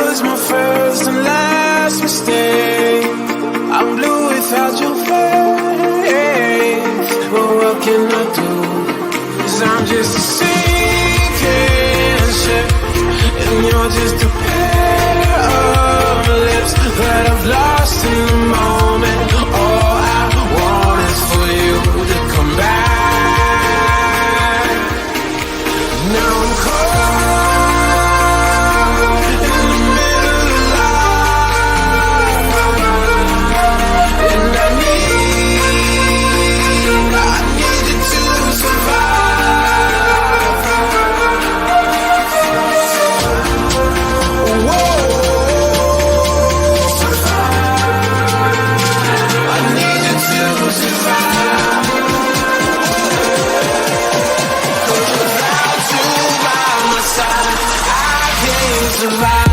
was my first and last mistake. I'm blue without your face. But what can I do? 'Cause I'm just a sinking ship, and you're just a pair of lips that I've lost in the moment. All I want is for you to come back. Now I'm caught in the middle of life, and I need you to survive. Whoa, I need you to survive. 'Cause without you by my side, I can't survive.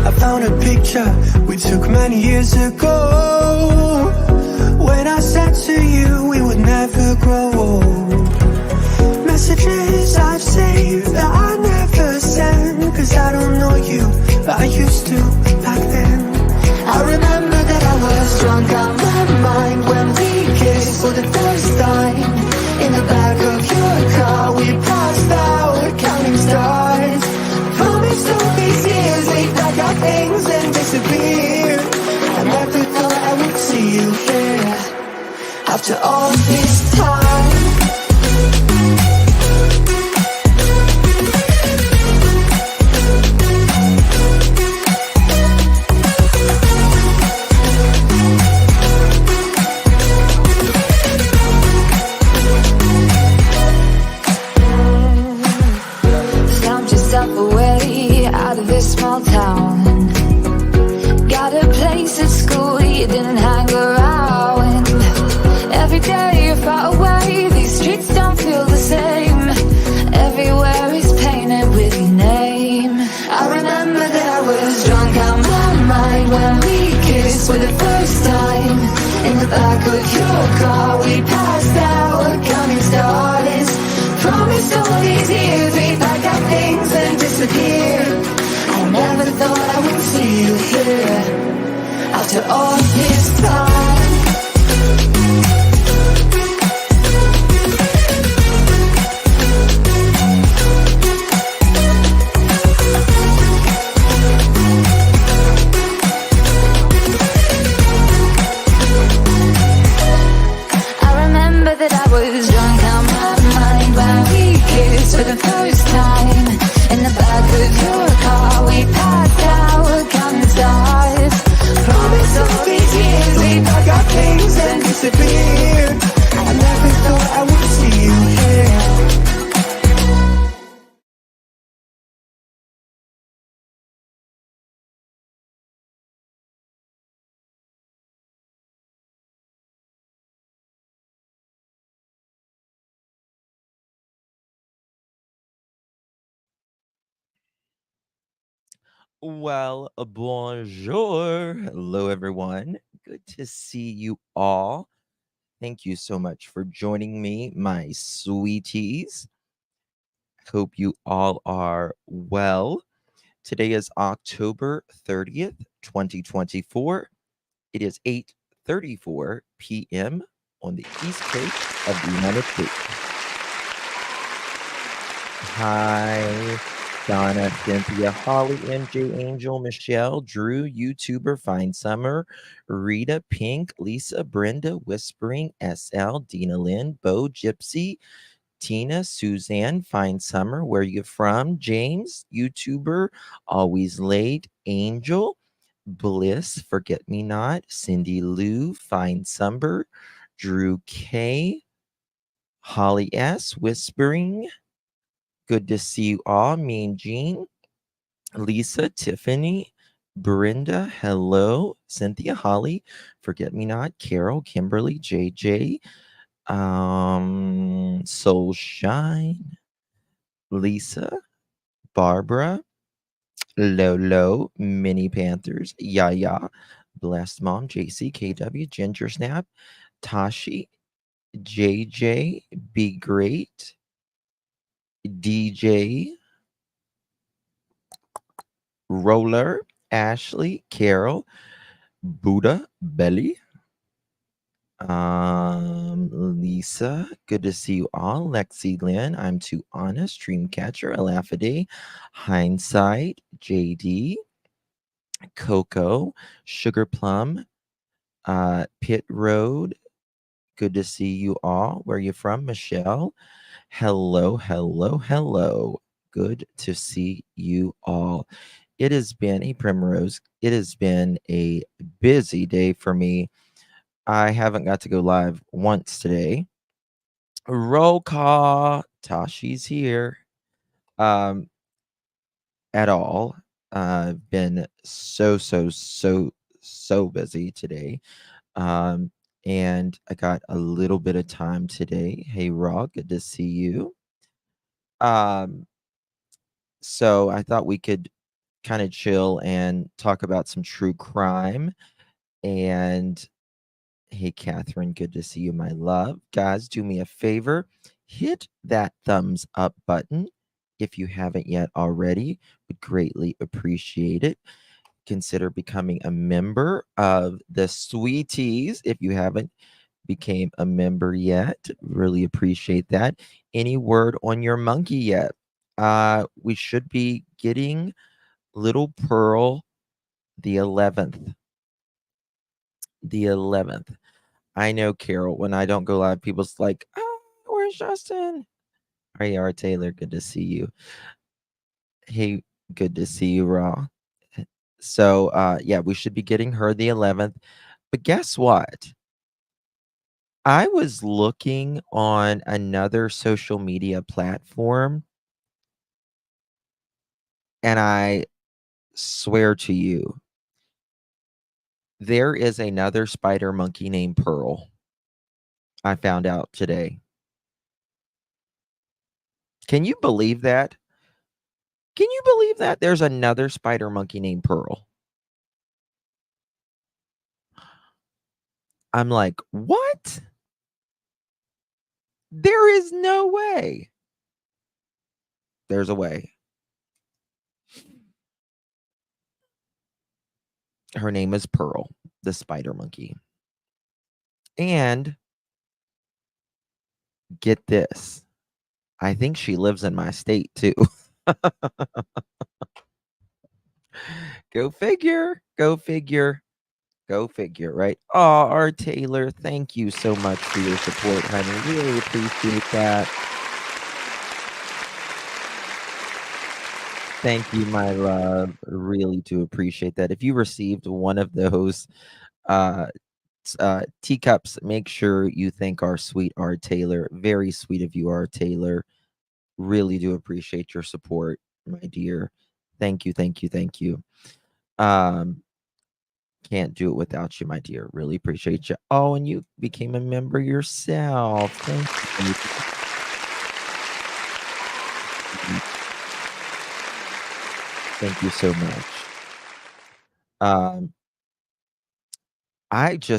I found a picture we took many years ago, when I said to you we would never grow old. Messages I've saved that I never sent, 'cause I don't know you, but I used to back then. I remember that I was drunk on my mind when we kissed for the first time. In the back of your car we passed out counting stars. Promised all these years we'd pack our things and disappear. I never thought I would see you here after all this time. Found yourself a way out of this small town. Got a place at school you didn't hang around. Every day you're far away, these streets don't feel the same. Everywhere is painted with your name. I remember that I was drunk on my mind when we kissed for the first time. In the back of your car we passed out counting stars. Promised all these years we'd pack our things and disappear. I never thought I would see you here after all this time. I remember that I was drunk on my mind when we kissed for the first time. In the back of your car we passed out counting stars. Promised all these years we'd pack our things and disappear. I never thought I would see you here. Well, bonjour. Hello, everyone. Good to see you all. Thank you so much for joining me, my sweeties. Hope you all are well. Today is October 30th, 2024. It is 8:34 p.m. on the East Coast of the United States. Hi, Donna, Cynthia, Holly, MJ, Angel, Michelle, Drew, YouTuber, Fine Summer, Rita, Pink, Lisa, Brenda, Whispering, SL, Dina Lynn, Bo, Gypsy, Tina, Suzanne, Fine Summer, Where You From, James, YouTuber, Always Late, Angel, Bliss, Forget Me Not, Cindy Lou, Fine Summer, Drew K, Holly S, Whispering. Good to see you all. Mean Jean, Lisa, Tiffany, Brenda, hello, Cynthia, Holly, Forget Me Not, Carol, Kimberly, JJ, Soul Shine, Lisa, Barbara, Lolo, Mini Panthers, Yaya, Blessed Mom, JC, KW, Ginger Snap, Tashi, JJ, Be Great, DJ, Roller, Ashley, Carol, Buddha, Belly, Lisa, good to see you all. Lexi Lynn, I'm Too Honest, Dreamcatcher, Elafide, Hindsight, JD, Coco, Sugar Plum, Pit Road, good to see you all. Where are you from? Michelle, hello, hello, hello. Good to see you all. It has been a primrose. It has been a busy day for me. I haven't got to go live once today. Roll call. Tashi's here. At all. I've been so busy today. And I got a little bit of time today. Hey Raw, good to see you. So I thought we could kind of chill and talk about some true crime. And hey, Catherine, good to see you, my love. Guys, do me a favor, hit that thumbs up button if you haven't yet already. Would greatly appreciate it. Consider becoming a member of the Sweeties if you haven't became a member yet. Really appreciate that. Any word on your monkey yet? We should be getting Little Pearl the 11th. The 11th. I know, Carol, when I don't go live, people's like, oh, where's Justin? R.E.R. Taylor, good to see you. Hey, good to see you, Raw. So, yeah, we should be getting her the 11th. But guess what? I was looking on another social media platform, and I swear to you, there is another spider monkey named Pearl. I found out today. Can you believe that? Can you believe that? There's another spider monkey named Pearl. I'm like, what? There is no way. There's a way. Her name is Pearl, the spider monkey. And get this, I think she lives in my state too. Go figure. Go figure. Go figure, right? Oh, R. Taylor, thank you so much for your support, honey. Really appreciate that. Thank you, my love. Really do appreciate that. If you received one of those teacups, make sure you thank our sweet R. Taylor. Very sweet of you, R. Taylor. Really do appreciate your support, my dear. Thank you, thank you, thank you. Can't do it without you, my dear. Really appreciate you. Oh, and you became a member yourself. Thank you. Thank you so much.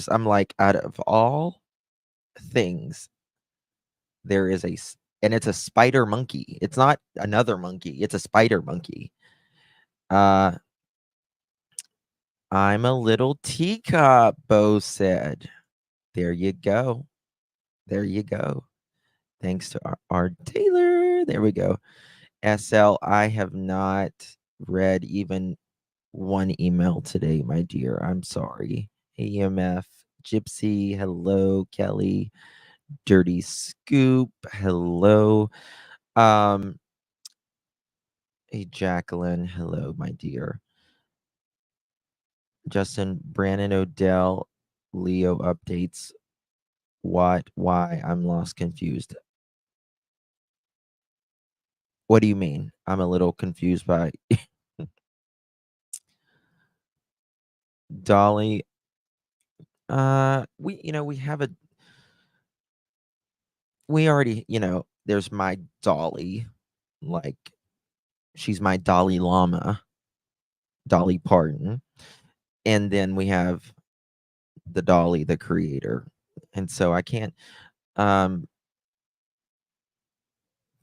I'm like, out of all things, there is and it's a spider monkey. It's not another monkey. It's a spider monkey. I'm a little teacup, Bo said. There you go. There you go. Thanks to our Taylor. There we go. SL, I have not read even one email today, my dear. I'm sorry. AMF, Gypsy, hello, Kelly, Dirty Scoop, hello. Hey, Jacqueline, hello, my dear. Justin, Brandon Odell, Leo updates. What? Why? I'm lost, confused. What do you mean? I'm a little confused by Dolly. We have we already, there's my Dolly, like she's my Dolly Llama, Dolly Parton, and then we have the Dolly, the creator, and so I can't. Can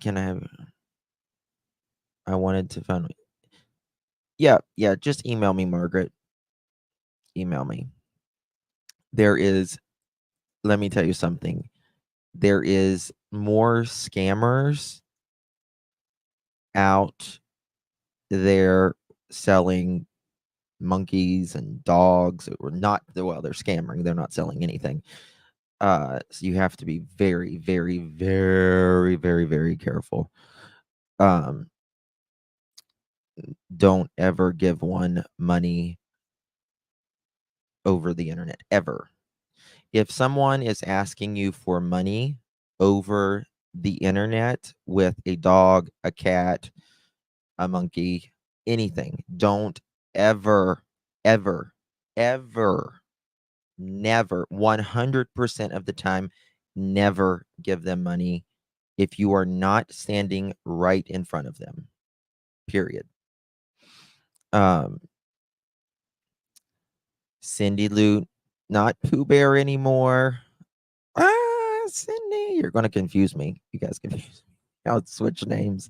I have? I wanted to find. Yeah, yeah. Just email me, Margaret. Email me. There is. Let me tell you something. There is more scammers out there selling monkeys and dogs, or not. Well, they're scammering. They're not selling anything. So you have to be very, very, very, very, very careful. Um, don't ever give one money over the internet, ever. If someone is asking you for money over the internet with a dog, a cat, a monkey, anything, don't ever, ever, ever, never, 100% of the time, never give them money if you are not standing right in front of them. Period. Cindy Lou, not Pooh Bear anymore. Cindy, you're gonna confuse me. You guys confuse me. I'll switch names.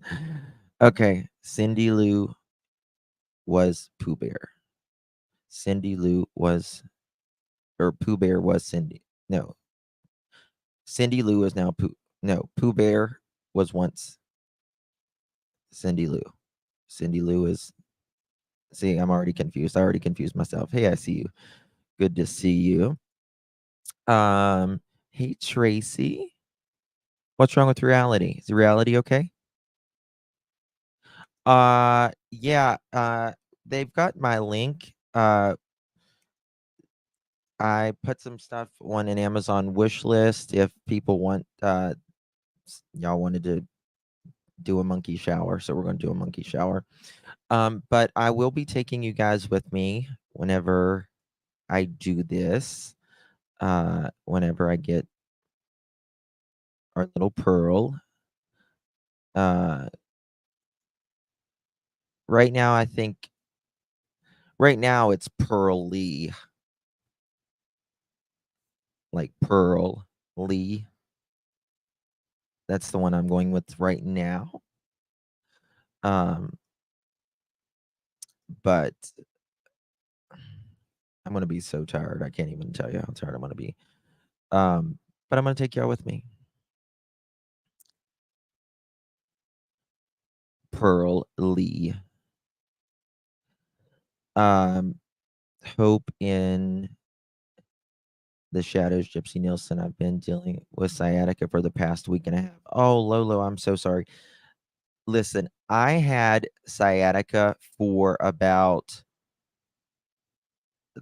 Okay, Cindy Lou was Pooh Bear. Cindy Lou was, or Pooh Bear was Cindy. No, Cindy Lou is now Pooh. No, Pooh Bear was once Cindy Lou. Cindy Lou is. See, I'm already confused. I already confused myself. Hey, I see you. Good to see you. Hey Tracy. What's wrong with reality? Is reality okay? Yeah, they've got my link. I put some stuff on an Amazon wish list if people want y'all wanted to do a monkey shower, so we're going to do a monkey shower. But I will be taking you guys with me whenever I do this. Whenever I get our little Pearl. Right now it's Pearl Lee. Like Pearl Lee. That's the one I'm going with right now. But I'm gonna be so tired. I can't even tell you how tired I'm gonna be. But I'm gonna take y'all with me. Pearl Lee. Hope in the shadows, Gypsy Nielsen. I've been dealing with sciatica for the past week and a half. Oh, Lolo, I'm so sorry. Listen, I had sciatica for about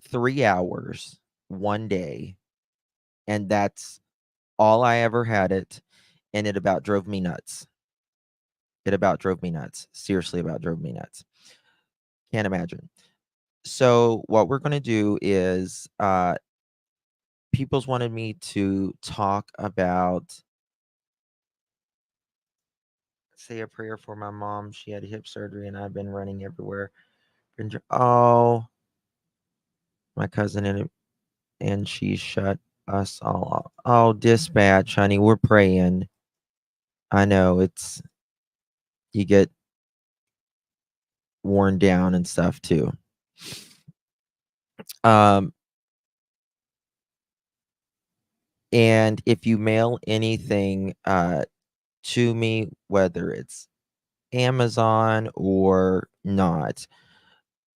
3 hours one day, and that's all I ever had it, and it about drove me nuts. It about drove me nuts. Seriously, about drove me nuts. Can't imagine. So what we're gonna do is people's wanted me to talk about, say a prayer for my mom. She had hip surgery and I've been running everywhere. Oh, my cousin and she shut us all off. Oh, dispatch, honey, we're praying. I know you get worn down and stuff too. And if you mail anything to me, whether it's Amazon or not,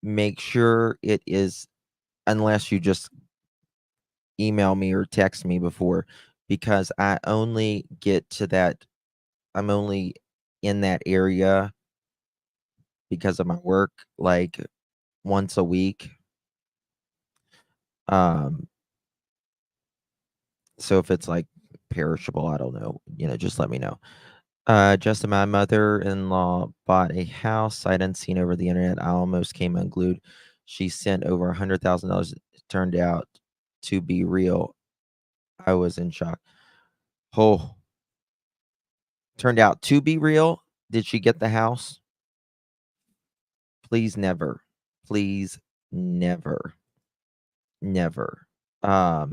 make sure it is, unless you just email me or text me before, because I only get to that, I'm only in that area because of my work, like once a week. So if it's like perishable, I don't know, just let me know. Justin, my mother-in-law bought a house sight unseen over the internet. I almost came unglued. She sent over $100,000. It turned out to be real. I was in shock. Oh, turned out to be real. Did she get the house? Please never. Please never. Never. I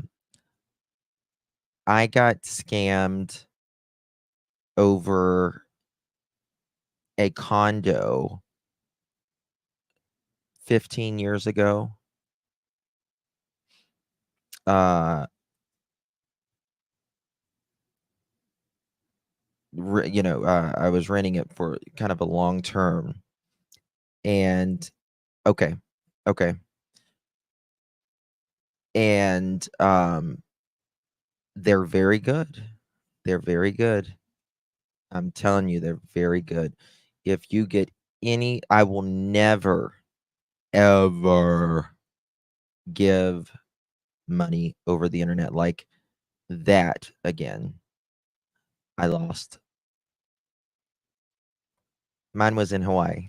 got scammed over a condo 15 years ago. I was renting it for kind of a long term. And okay. And they're very good. They're very good. I'm telling you, they're very good. If you get I will never, ever give money over the internet like that again. I lost. Mine was in Hawaii.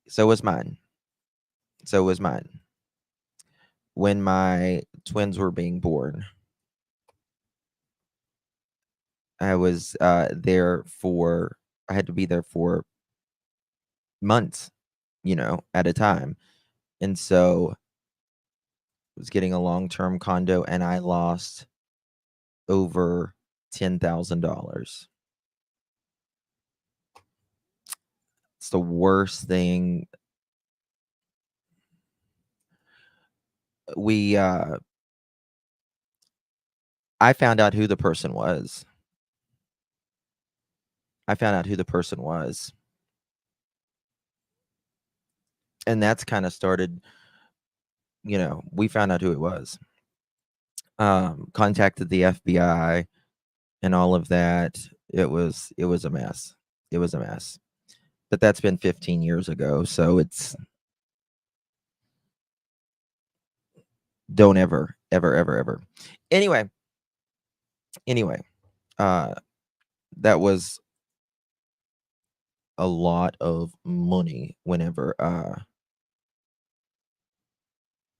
So was mine. When my twins were being born, I was I had to be there for months, at a time. And so I was getting a long-term condo and I lost over $10,000. It's the worst thing. I found out who the person was. And that's kind of started, we found out who it was. Contacted the FBI and all of that. It was a mess. It was a mess. But that's been 15 years ago, so don't ever. Anyway, that was a lot of money whenever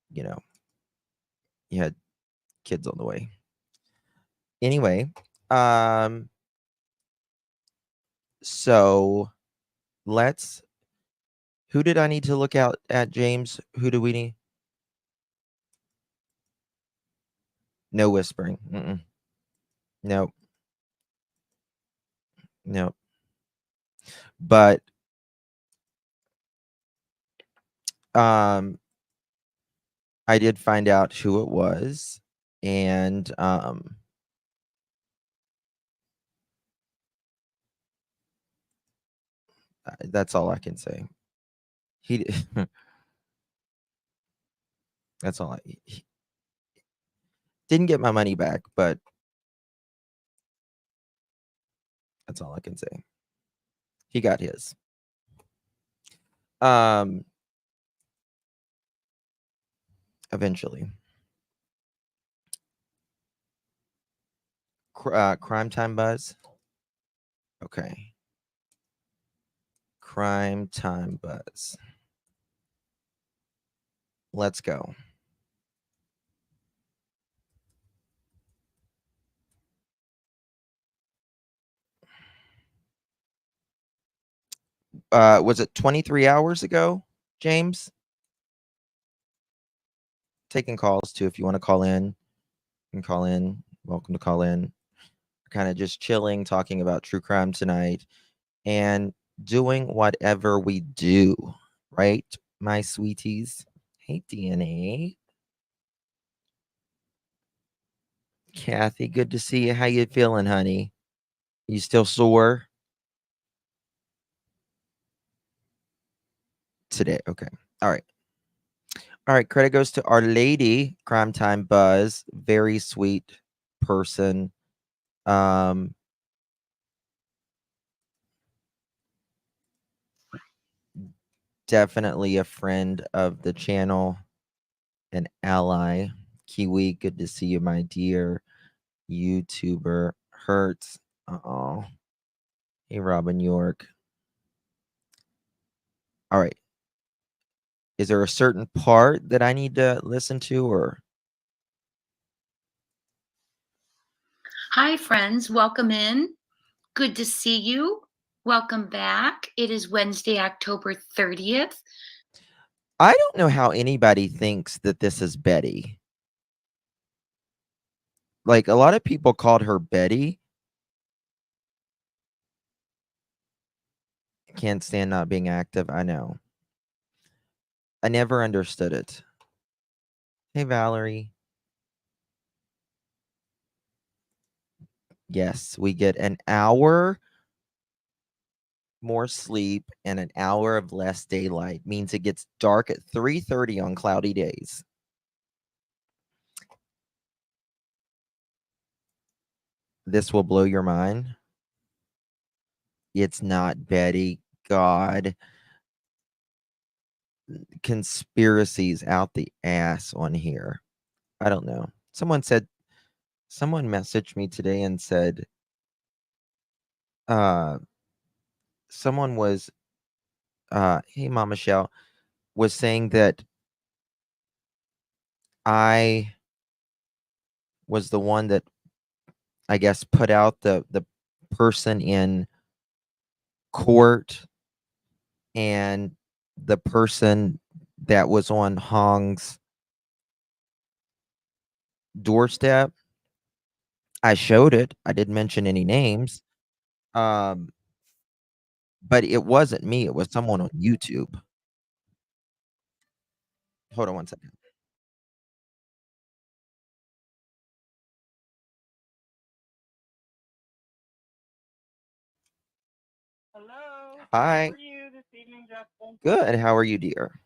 you had kids on the way. Anyway, so who did I need to look out at, James? Who do we need? No whispering. Nope. But I did find out who it was, and that's all I can say. That's all he didn't get my money back, but that's all I can say. He got his. Eventually. Crime Time Buzz. Okay. Crime Time Buzz. Let's go. Was it 23 hours ago, James? Taking calls too. If you want to call in, you can call in. Welcome to call in. Kind of just chilling, talking about true crime tonight, and doing whatever we do, right, my sweeties? Hey, DNA. Kathy, good to see you. How you feeling, honey? You still sore today? Okay. All right. Credit goes to Our Lady, Crime Time Buzz. Very sweet person. Definitely a friend of the channel, an ally. Kiwi, good to see you, my dear. YouTuber Hertz. Oh. Hey, Robin York. All right. Is there a certain part that I need to listen to, or? Hi, friends. Welcome in. Good to see you. Welcome back. It is Wednesday, October 30th. I don't know how anybody thinks that this is Betty. Like, a lot of people called her Betty. Can't stand not being active. I know. I never understood it. Hey, Valerie. Yes, we get an hour more sleep and an hour of less daylight. Means it gets dark at 3:30 on cloudy days. This will blow your mind. It's not Betty. God. Conspiracies out the ass on here. I don't know. Someone messaged me today and said, someone was, hey, Mama Michelle, was saying that I was the one that, I guess, put out the person in court, and the person that was on Hong's doorstep. I showed it. I didn't mention any names. But it wasn't me. It was someone on YouTube. Hold on one second. Hello. Hi. How are you this evening, Justin? Good. How are you, dear?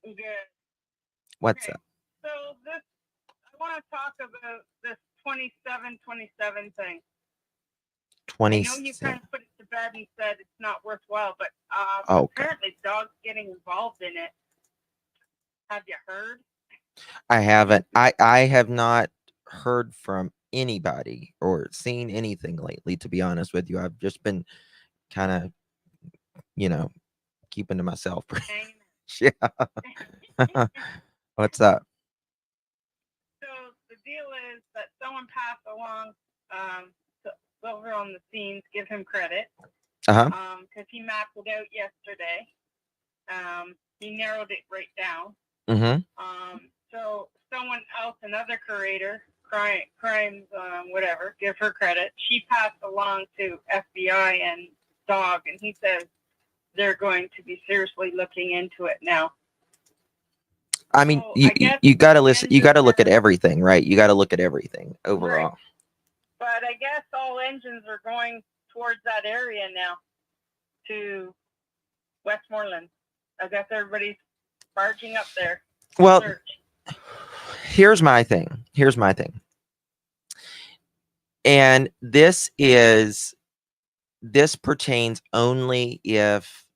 Good. What's Okay. up? So I want to talk about this 27-27 thing. I know you 27. kind of put it to bed and said it's not worthwhile, but Okay. apparently dogs getting involved in it. Have you heard? I haven't. I have not heard from anybody or seen anything lately, to be honest with you. I've just been kind of, keeping to myself. Hanging Yeah. What's up? So the deal is that someone passed along to Silver on the scenes, give him credit. Because he mapped it out yesterday. He narrowed it right down. So someone else, another curator, crimes, whatever, give her credit. She passed along to FBI and Dog, and he says they're going to be seriously looking into it now. I mean, So you got to listen. You got to look at everything, right? You got to look at everything overall. Right. But I guess all engines are going towards that area now, to Westmoreland. I guess everybody's barging up there. Well, Search. here's my thing. And this pertains only if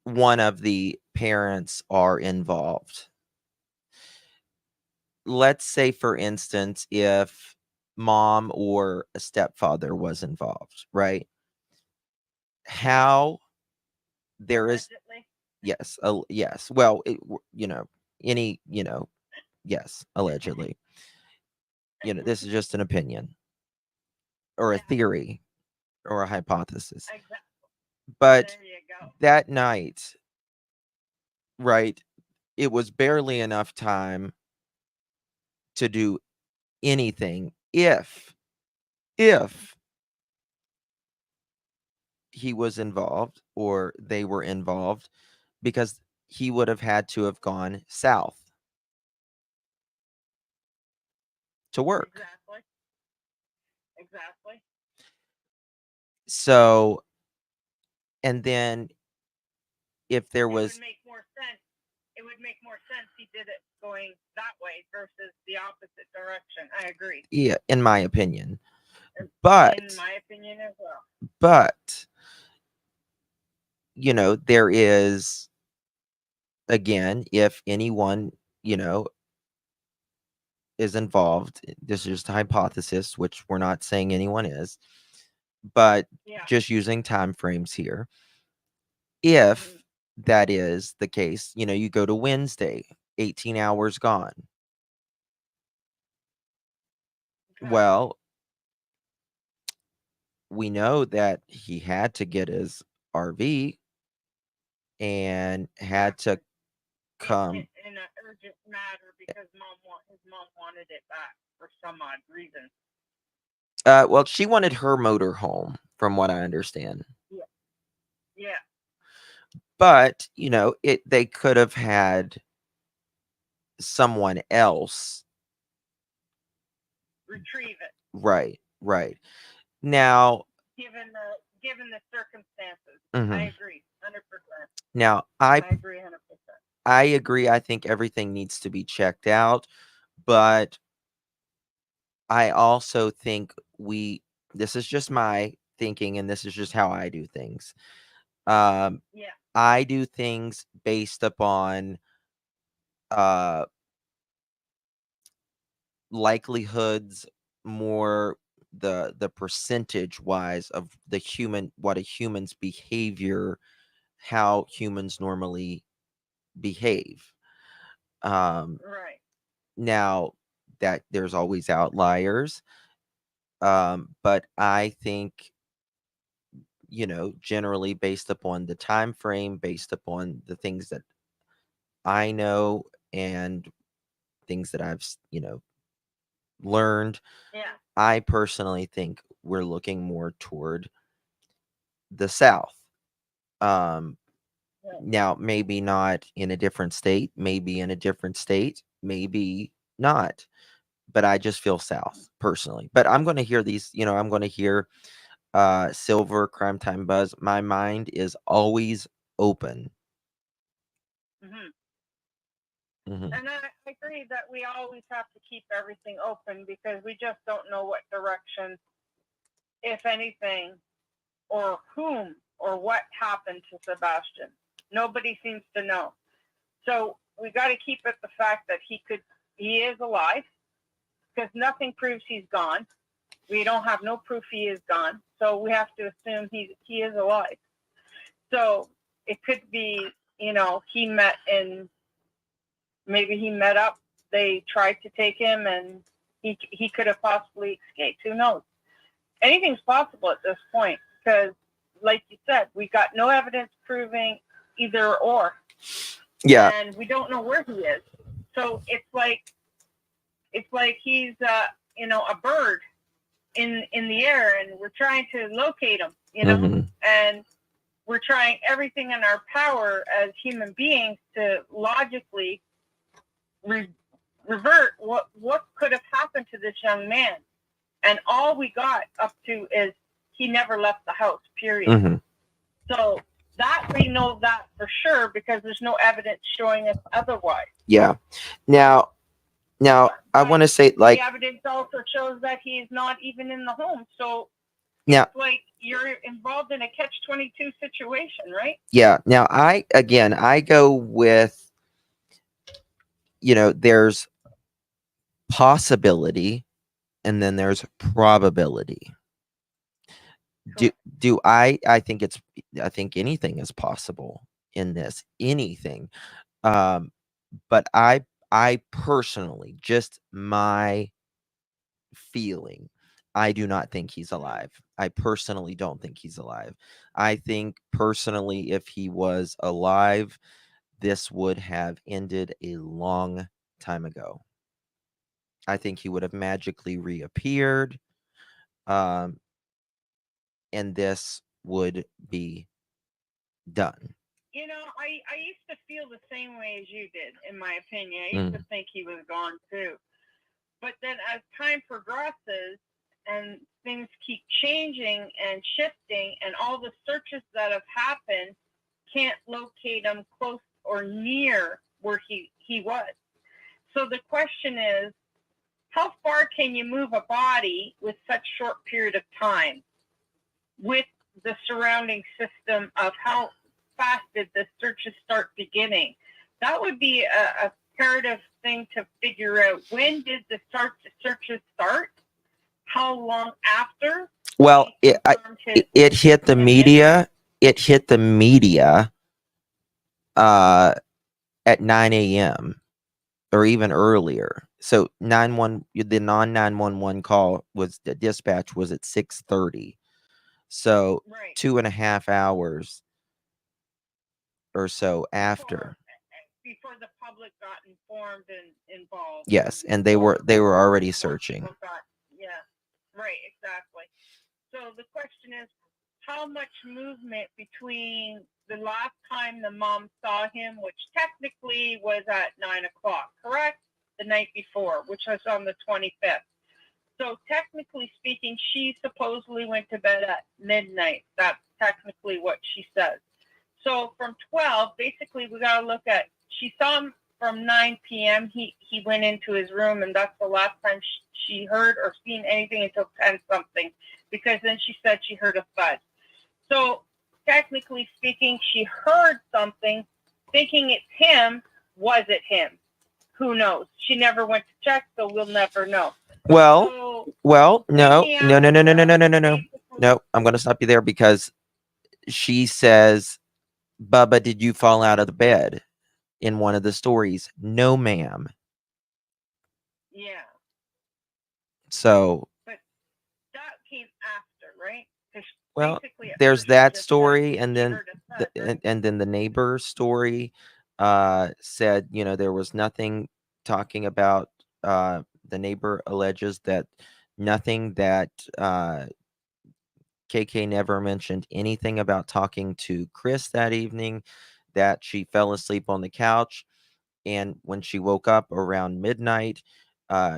one of the parents are involved. Let's say, for instance, if mom or a stepfather was involved, right? How there is, yes, yes. Well, yes, allegedly. This is just an opinion or a theory or a hypothesis. Exactly. But there you go. That night, right, it was barely enough time to do anything if he was involved or they were involved, because he would have had to have gone south to work. Exactly. So, and then if there was, it would make more sense he did it going that way versus the opposite direction. I agree. Yeah, in my opinion. But in my opinion as well. But there is again, if anyone, you know, is involved, this is just a hypothesis, which we're not saying anyone is, but Yeah. just using time frames here. If that is the case, you know, you go to Wednesday, 18 hours gone. Okay. Well, we know that he had to get his RV and had to come. In an urgent matter because his mom wanted it back for some odd reason. Well, she wanted her motor home, from what I understand. Yeah. But, you know, they could have had someone else. Retrieve it. Right. Now, Given the circumstances. mhm. I agree, 100%. Now, I agree 100%. I agree. I think everything needs to be checked out, but I also think this is just my thinking and this is just how I do things. Yeah. I do things based upon likelihoods, more the percentage wise of what a human's behavior, how humans normally behave. Right. Now that there's always outliers, but I think, you know, generally based upon the time frame, based upon the things that I know and things that I've, you know, learned, Yeah. I personally think we're looking more toward the South. Now, maybe not in a different state, maybe in a different state, maybe not, but I just feel South personally. But I'm going to hear these, you know, I'm going to hear Silver, Crime Time Buzz. My mind is always open. And I agree that we always have to keep everything open because we just don't know what direction, if anything, or whom or what happened to Sebastian. Nobody seems to know. So we got to keep it the fact that he is alive because nothing proves he's gone. We don't have no proof he is gone. So we have to assume he is alive. So it could be, you know, maybe he met up, they tried to take him and he could have possibly escaped. Who knows? Anything's possible at this point because, like you said, we got no evidence proving either or. Yeah. And we don't know where he is. So it's like he's you know, a bird in the air and we're trying to locate him, you know, and we're trying everything in our power as human beings to logically revert what could have happened to this young man. And all we got up to is he never left the house, period. So that we know that for sure because there's no evidence showing us otherwise. Yeah. Now I want to say, like, the evidence also shows that he's not even in the home. So now, it's like you're involved in a catch-22 situation, right? Yeah. Now I go with, you know, there's possibility and then there's probability. I think anything is possible in this, anything. But I personally, just my feeling, I do not think he's alive. I personally don't think he's alive. I think personally, if he was alive, this would have ended a long time ago. I think he would have magically reappeared. And this would be done. You know, I used to feel the same way as you did, in my opinion. I used to think he was gone too. But then as time progresses and things keep changing and shifting and all the searches that have happened can't locate him close or near where he was. So the question is, how far can you move a body with such short period of time with the surrounding system of how fast did the searches start beginning? that would be a imperative thing to figure out. When did the searches start? How long after? Well, he it confirmed his it hit the condition? media. It hit the media at 9 a.m. or even earlier. So the non-911 call was, the dispatch was at 6:30. So Right. 2.5 hours or so after. Before the public got informed and involved. Yes, and they were already searching. Yeah, right, exactly. So the question is, how much movement between the last time the mom saw him, which technically was at 9 o'clock, correct? The night before, which was on the 25th. So technically speaking, she supposedly went to bed at midnight. That's technically what she says. So from 12, basically we got to look at, she saw him from 9 p.m. He went into his room, and that's the last time she heard or seen anything until 10 something, because then she said she heard a thud. So technically speaking, she heard something, thinking it's him. Was it him? Who knows? She never went to check, so we'll never know. Well, So, no. No, I'm going to stop you there, because she says, Bubba, did you fall out of the bed? In one of the stories. No, ma'am. Yeah. So. But that came after, right? Well, basically at there's first that she just story, said and she then heard a thud, right? and then the neighbor story said, there was nothing talking about, the neighbor alleges that nothing that KK never mentioned anything about talking to Chris that evening, that she fell asleep on the couch, and when she woke up around midnight,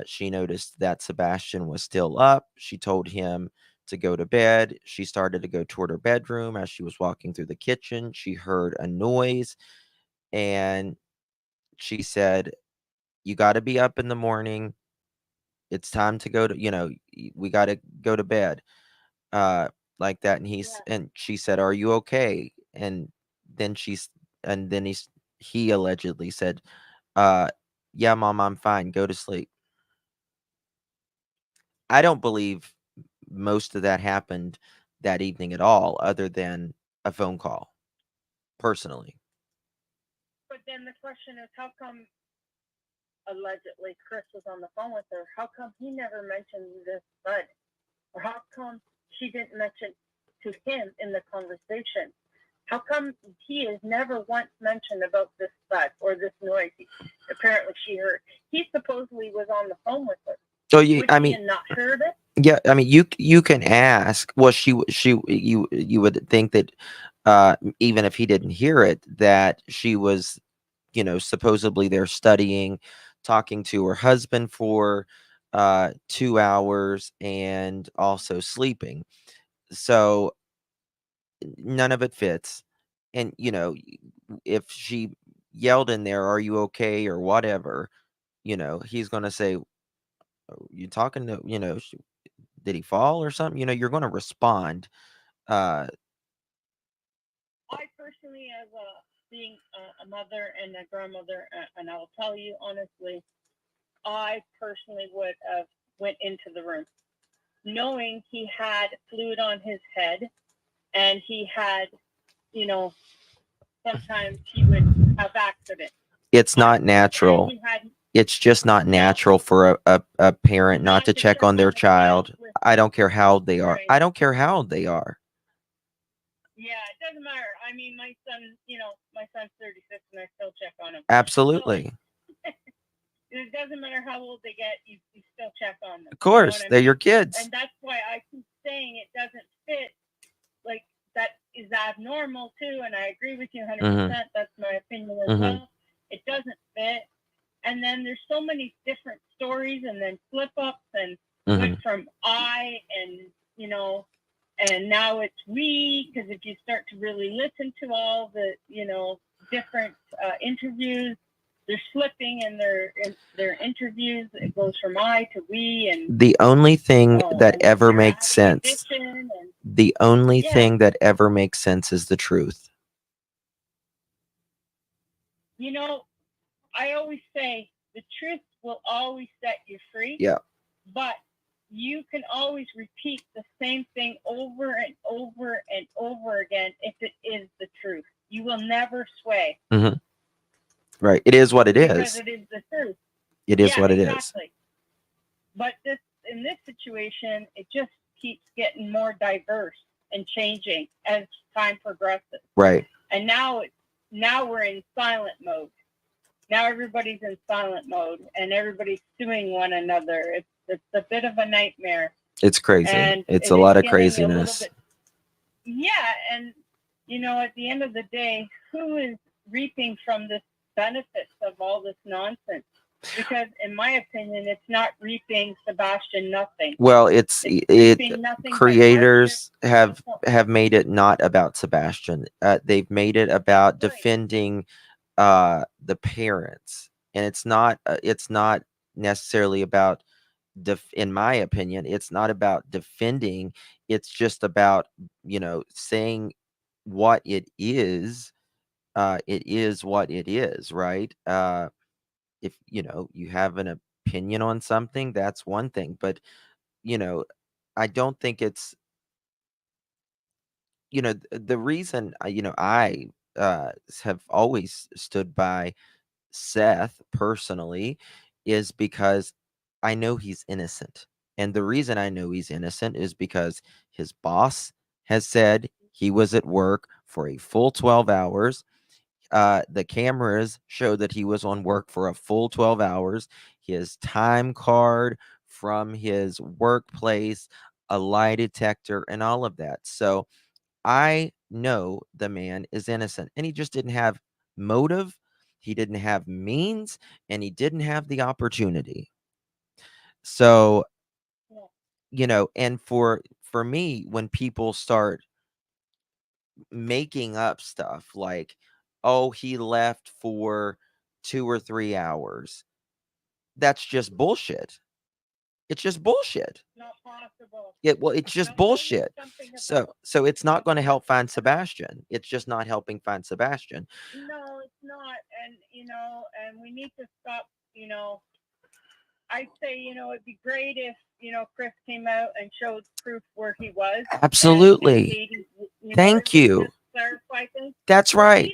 she noticed that Sebastian was still up. She told him to go to bed. She started to go toward her bedroom. As she was walking through the kitchen, she heard a noise, and she said, "You got to be up in the morning. It's time to go to, we got to go to bed." Like that. And and she said, "Are you okay?" And then he allegedly said, "Yeah, Mom, I'm fine. Go to sleep." I don't believe most of that happened that evening at all, other than a phone call, personally. But then the question is, how come allegedly Chris was on the phone with her? How come he never mentioned this thud? Or how come she didn't mention to him in the conversation? How come he is never once mentioned about this thud or this noise? Apparently she heard. He supposedly was on the phone with her. So Not heard it? Yeah, I mean, you can ask. Well, you would think that even if he didn't hear it, that she was, supposedly there studying, talking to her husband for 2 hours, and also sleeping. So none of it fits. And if she yelled in there, "Are you okay?" or whatever, he's going to say, "You talking to, did he fall or something?" You're going to respond. I personally, as being a mother and a grandmother, and I will tell you honestly, I personally would have went into the room, knowing he had fluid on his head, and he had, sometimes he would have accidents. It's not natural. It's just not natural for a parent not to check on their child. I don't care how old they are. Right. I don't care how old they are. Yeah, it doesn't matter. I mean, my son's 36, and I still check on him. Absolutely. So, it doesn't matter how old they get, you still check on them. Of course, they're your kids. And that's why I keep saying it doesn't fit. Like, that is abnormal too, and I agree with you 100%. Mm-hmm. That's my opinion as well. It doesn't fit. And then there's so many different stories, and then flip-ups, and went from I, and, and now it's we, because if you start to really listen to all the, different interviews, they're slipping in their interviews. It goes from I to we, and the only thing that ever makes sense, the only thing that ever makes sense is the truth. You know, I always say the truth will always set you free. Yeah. But you can always repeat the same thing over and over and over again if it is the truth. You will never sway. Mm-hmm. Right. It is what it because is. it is the truth. It is Yeah, what it is. exactly. But in this situation, it just keeps getting more diverse and changing as time progresses. Right. And now we're in silent mode. Now everybody's in silent mode and everybody's suing one another. It's a bit of a nightmare. It's crazy. And it's a lot of getting craziness. Yeah, and at the end of the day, who is reaping from the benefits of all this nonsense? Because in my opinion, it's not reaping Sebastian nothing. Well, nothing creators have made it not about Sebastian. They've made it about defending the parents, and it's not necessarily about in my opinion, it's not about defending. It's just about, saying what it is. It is what it is, right? If you have an opinion on something, that's one thing, but I don't think it's the reason I have always stood by Seth personally is because I know he's innocent. And the reason I know he's innocent is because his boss has said he was at work for a full 12 hours. The cameras show that he was on work for a full 12 hours. His time card from his workplace, a lie detector, and all of that. So I know the man is innocent, and he just didn't have motive, he didn't have means, and he didn't have the opportunity. So, and for me, when people start making up stuff like, oh, he left for 2 or 3 hours, that's just bullshit. It's just bullshit. Not possible. It's just bullshit. So it's not going to help find Sebastian. It's just not helping find Sebastian. No, it's not. And and we need to stop. I'd say it'd be great if Chris came out and showed proof where he was. Absolutely. Thank you. Clarify things. That's right.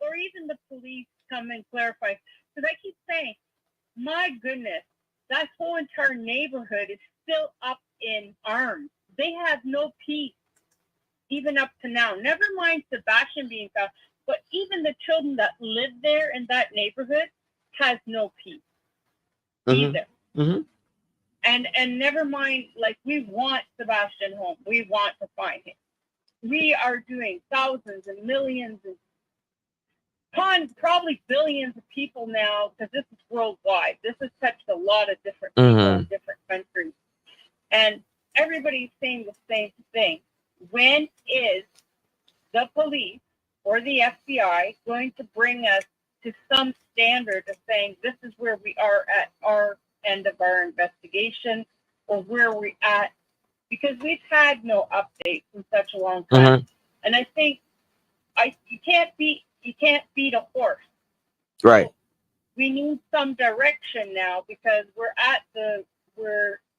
Or even the police come and clarify. Because I keep saying, my goodness, that whole entire neighborhood is still up in arms. They have no peace, even up to now. Never mind Sebastian being found, but even the children that live there in that neighborhood has no peace either. Mm-hmm. And never mind, like, we want Sebastian home. We want to find him. We are doing thousands and millions and probably billions of people now, because this is worldwide. This has touched a lot of different people in different countries. And everybody's saying the same thing. When is the police or the FBI going to bring us to some standard of saying this is where we are at our end of our investigation, or where we're at? Because we've had no updates in such a long time. And I think you can't beat a horse. Right. So we need some direction now, because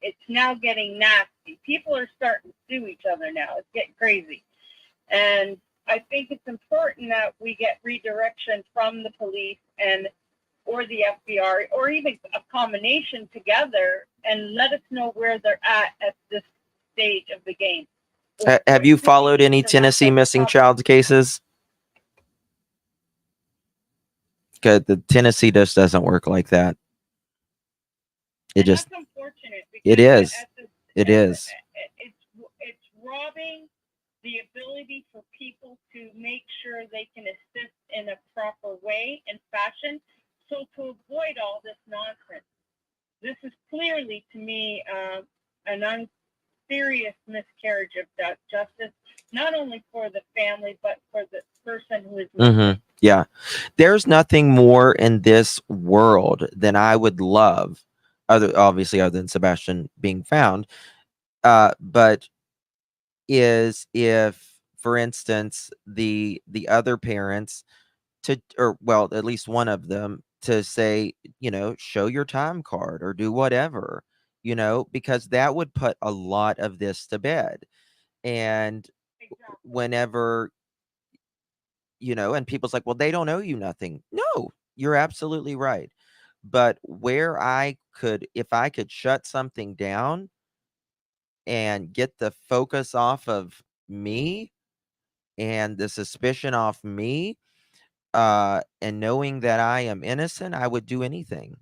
it's now getting nasty. People are starting to sue each other now. It's getting crazy. And I think it's important that we get redirection from the police or the FBI, or even a combination together, and let us know where they're at this stage of the game. Have you followed any Tennessee missing child cases? Because the Tennessee just doesn't work like that. That's unfortunate. It is. It is. It's robbing the ability for people to make sure they can assist in a proper way and fashion. So to avoid all this nonsense, this is clearly, to me, an serious miscarriage of justice, not only for the family, but for the person who is missing. Yeah. There's nothing more in this world than I would love, other than Sebastian being found, but is if, for instance, the other parents or well, at least one of them to say, show your time card or do whatever, because that would put a lot of this to bed. And whenever, and people's like, well, they don't owe you nothing. No, you're absolutely right. But where if I could shut something down and get the focus off of me and the suspicion off me, and knowing that I am innocent, I would do anything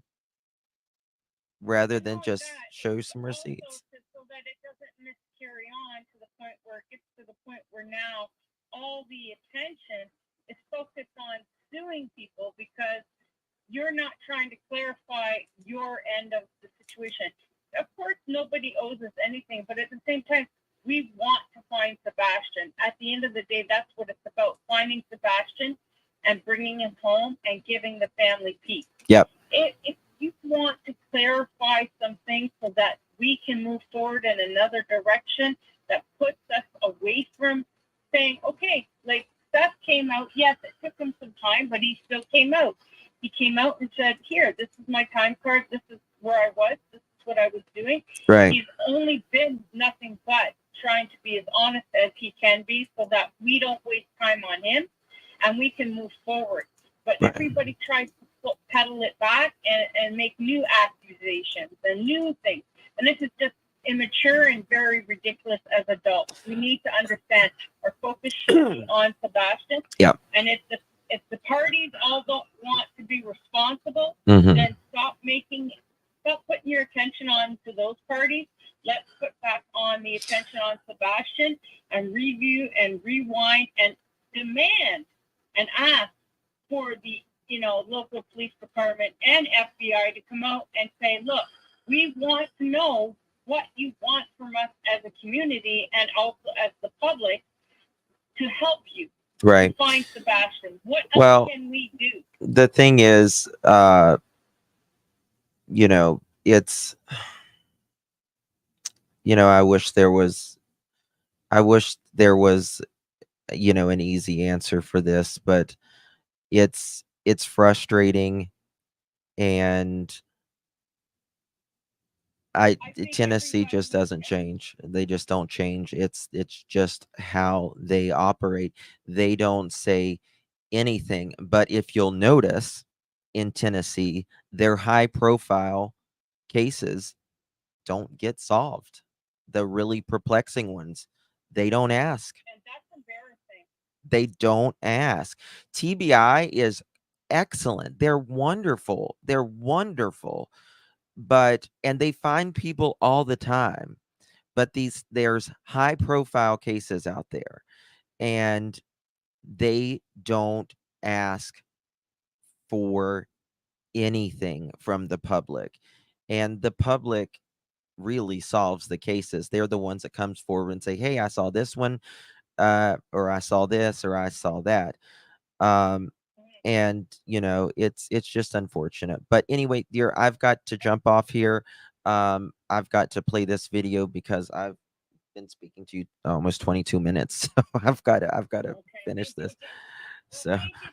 rather than just show some receipts. So that it doesn't miscarry on to the point where it gets to the point where now all the attention is focused on suing people because you're not trying to clarify your end of the situation. Of course, nobody owes us anything, but at the same time, we want to find Sebastian. At the end of the day, that's what it's about, finding Sebastian and bringing him home and giving the family peace. Yep. If you want to clarify some things so that we can move forward in another direction that puts us away from saying, okay, like Seth came out. Yes, it took him some time, but he still came out. He came out and said, here, this is my time card. This is where I was. This is what I was doing. Right. He's only been nothing but trying to be as honest as he can be so that we don't waste time on him and we can move forward. But right. Everybody tries to pedal it back and make new accusations and new things. And this is just immature and very ridiculous as adults. We need to understand our focus should be on Sebastian. Yep. And if the parties all don't want to be responsible, mm-hmm. then stop putting your attention on to those parties. Let's put back on the attention on Sebastian and review and rewind and demand and ask for the local police department and FBI to come out and say, look, we want to know what you want from us as a community and also as the public to help you. Right. Find Sebastian. What else can we do? The thing is, it's, I wish there was, an easy answer for this, but it's frustrating. And Tennessee just doesn't change. They just don't change. It's just how they operate. They don't say anything. But if you'll notice, in Tennessee, their high profile cases don't get solved. The really perplexing ones, they don't ask. And that's embarrassing. They don't ask. TBI is excellent. They're wonderful. And they find people all the time, but there's high profile cases out there and they don't ask for anything from the public, and the public really solves the cases. They're the ones that comes forward and say, hey, I saw this one, or I saw this, or I saw that. And it's just unfortunate. But anyway, dear, I've got to jump off here. I've got to play this video because I've been speaking to you almost 22 minutes. So I've got to finish this. So thank you, Justin.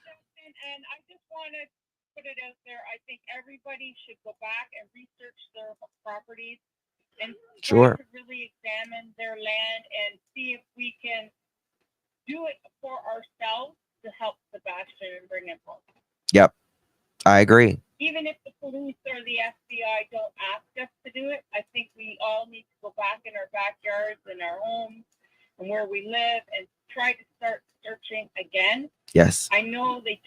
And I just want to put it out there. I think everybody should go back and research their properties and try to really examine their land and see if we can do it for ourselves to help Sebastian and bring him home. Yep, I agree. Even if the police or the FBI don't ask us to do it, I think we all need to go back in our backyards and our homes and where we live and try to start searching again. Yes. I know they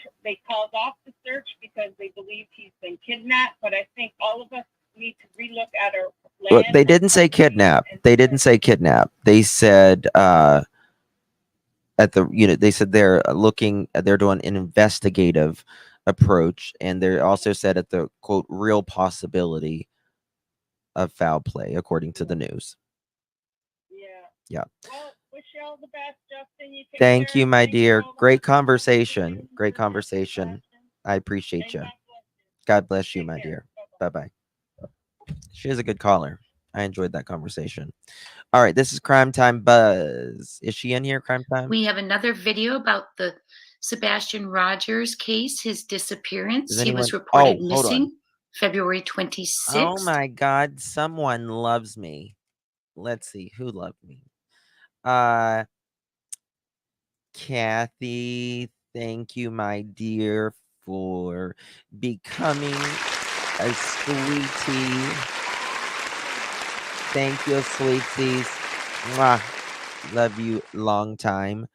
called off the search because they believe he's been kidnapped, but I think all of us need to relook at our land. Well, they didn't say kidnap. They didn't say kidnap. They said they said they're doing an investigative approach, and they also said at the quote real possibility of foul play, according to the news. Yeah. Well, wish you all the best, Justin. Thank you, my dear. Great conversation. I appreciate you. God bless you, my dear. Bye-bye. She is a good caller. I enjoyed that conversation. All right, this is Crime Time Buzz. Is she in here, Crime Time? We have another video about the Sebastian Rogers case, his disappearance. Does He was anyone- reported Oh, hold on. missing February 26th. Oh my God, someone loves me. Let's see who loved me. Kathy, thank you, my dear, for becoming a sweetie. Thank you, sweeties. Mwah. Love you long time.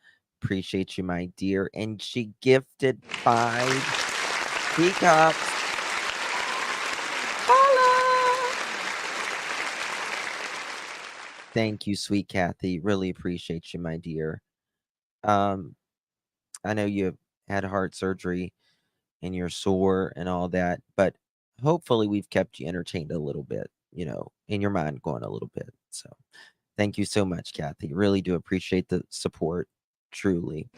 Appreciate you, my dear. And she gifted 5 teacups. Thank you, sweet Kathy. Really appreciate you, my dear. I know you had heart surgery and you're sore and all that, but hopefully we've kept you entertained a little bit, you know, in your mind going a little bit. So thank you so much, Kathy. Really do appreciate the support, truly.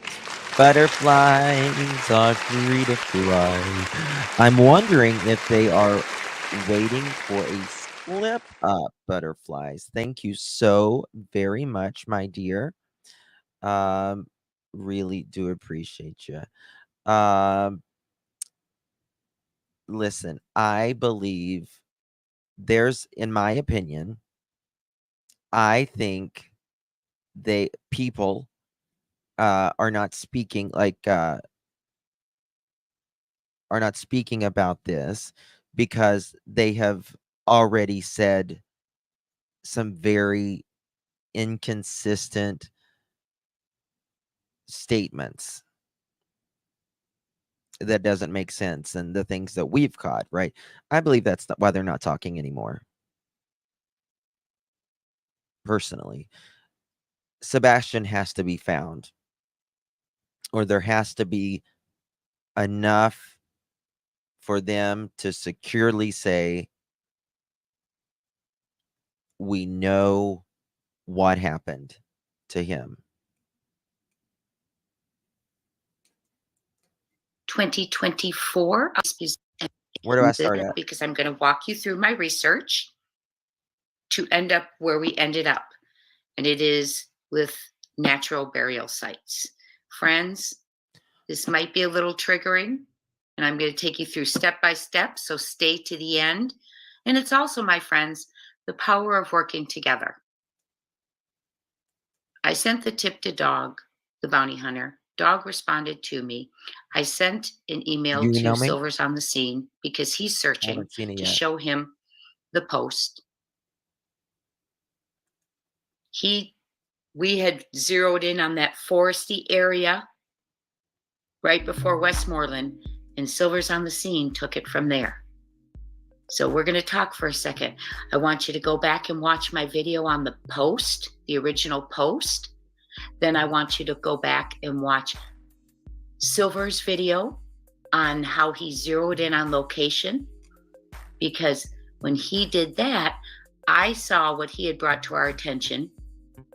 Butterflies are free to fly. I'm wondering if they are waiting for a slip up, butterflies. Thank you so very much, my dear. Really do appreciate you. Listen, I believe there's, in my opinion, I think people are not speaking are not speaking about this because they have already said some very inconsistent statements that doesn't make sense, and the things that we've caught, right? I believe that's why they're not talking anymore. Personally, Sebastian has to be found, or there has to be enough for them to securely say, we know what happened to him. 2024. Where do I start at? Because I'm going to walk you through my research to end up where we ended up. And it is with natural burial sites. Friends, this might be a little triggering, and I'm going to take you through step by step, so stay to the end. And it's also, my friends, the power of working together. I sent the tip to Dog, the bounty hunter. Dog responded to me. I sent an email to Silvers on the Scene because he's searching to show him the post. We had zeroed in on that foresty area right before Westmoreland, and Silvers on the Scene took it from there. So we're going to talk for a second. I want you to go back and watch my video on the post, the original post. Then I want you to go back and watch Silver's video on how he zeroed in on location. Because when he did that, I saw what he had brought to our attention.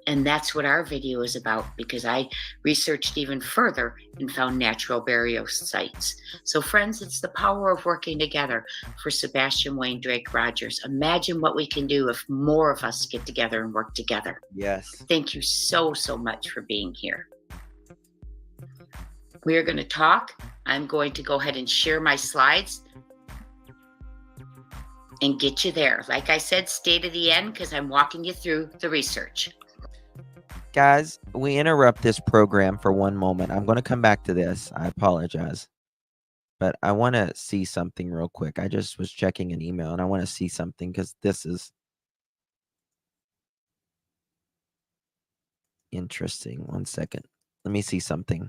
And that's what our video is about, because I researched even further and found natural burial sites. So friends, it's the power of working together for Sebastian Wayne Drake Rogers. Imagine what we can do if more of us get together and work together. Yes. Thank you so, so much for being here. We are going to talk. I'm going to go ahead and share my slides and get you there. Like I said, stay to the end because I'm walking you through the research. Guys, we interrupt this program for one moment. I'm going to come back to this. I apologize. But I want to see something real quick. I just was checking an email and I want to see something because this is interesting. 1 second. Let me see something.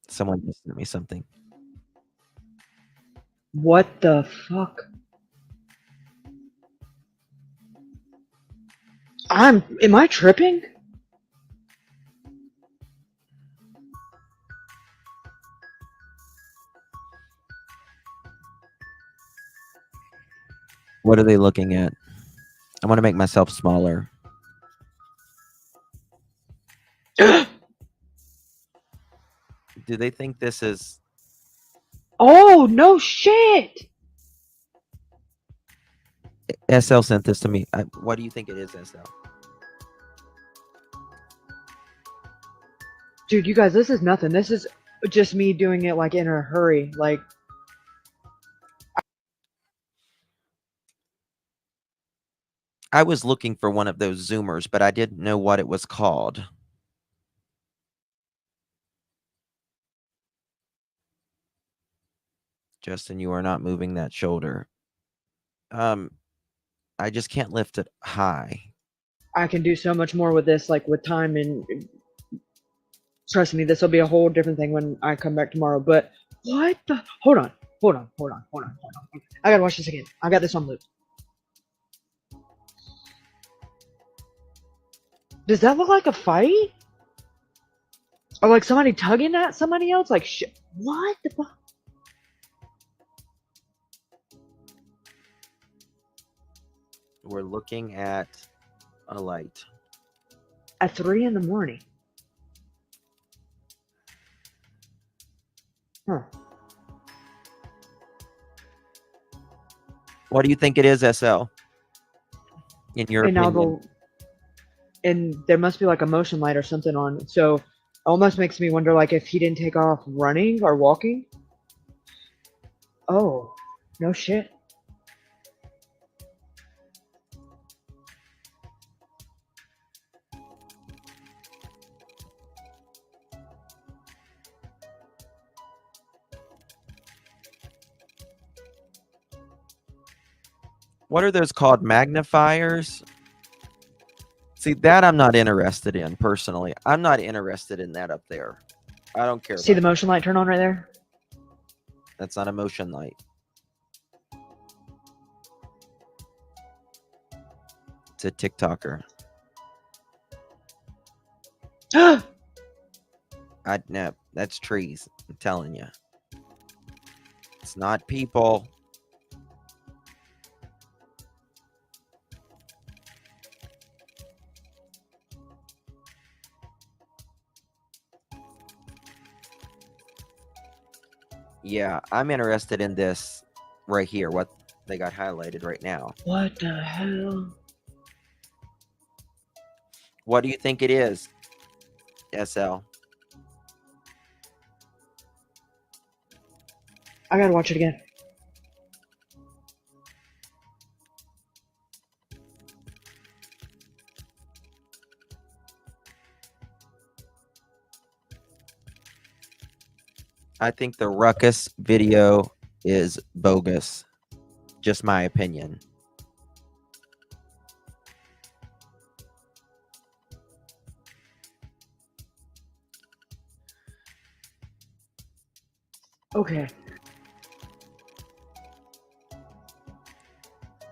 Someone just sent me something. What the fuck? Am I tripping? What are they looking at? I want to make myself smaller. Do they think this is... Oh, no shit! SL sent this to me. What do you think it is, SL? Dude, you guys, this is nothing. This is just me doing it like in a hurry. Like, I was looking for one of those Zoomers, but I didn't know what it was called. Justin, you are not moving that shoulder. I just can't lift it high. I can do so much more with this, like with time, and trust me, this will be a whole different thing when I come back tomorrow. But what the? Hold on. I gotta watch this again. I got this on loop. Does that look like a fight? Or like somebody tugging at somebody else? Like, what the fuck? We're looking at a light. At 3 in the morning. Huh. What do you think it is, SL? In your opinion? And there must be like a motion light or something on. So it almost makes me wonder like if he didn't take off running or walking. Oh, no shit. What are those called? Magnifiers? See, that I'm not interested in, personally. I'm not interested in that up there. I don't care. See the motion light turn on right there? That's not a motion light. It's a TikToker. No, that's trees. I'm telling you. It's not people. Yeah, I'm interested in this right here, what they got highlighted right now. What the hell? What do you think it is, SL? I gotta watch it again. I think the Ruckus video is bogus. Just my opinion. Okay.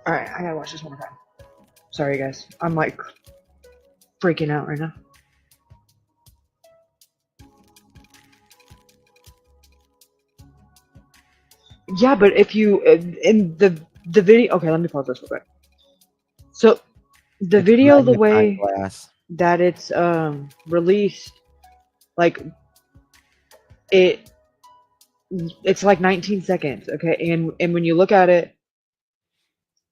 Alright, I gotta watch this one more time. Sorry, guys. I'm like freaking out right now. Yeah, but if you in the video, okay, let me pause this real quick. So the video, the way that it's released, like it's like 19 seconds, okay, and when you look at it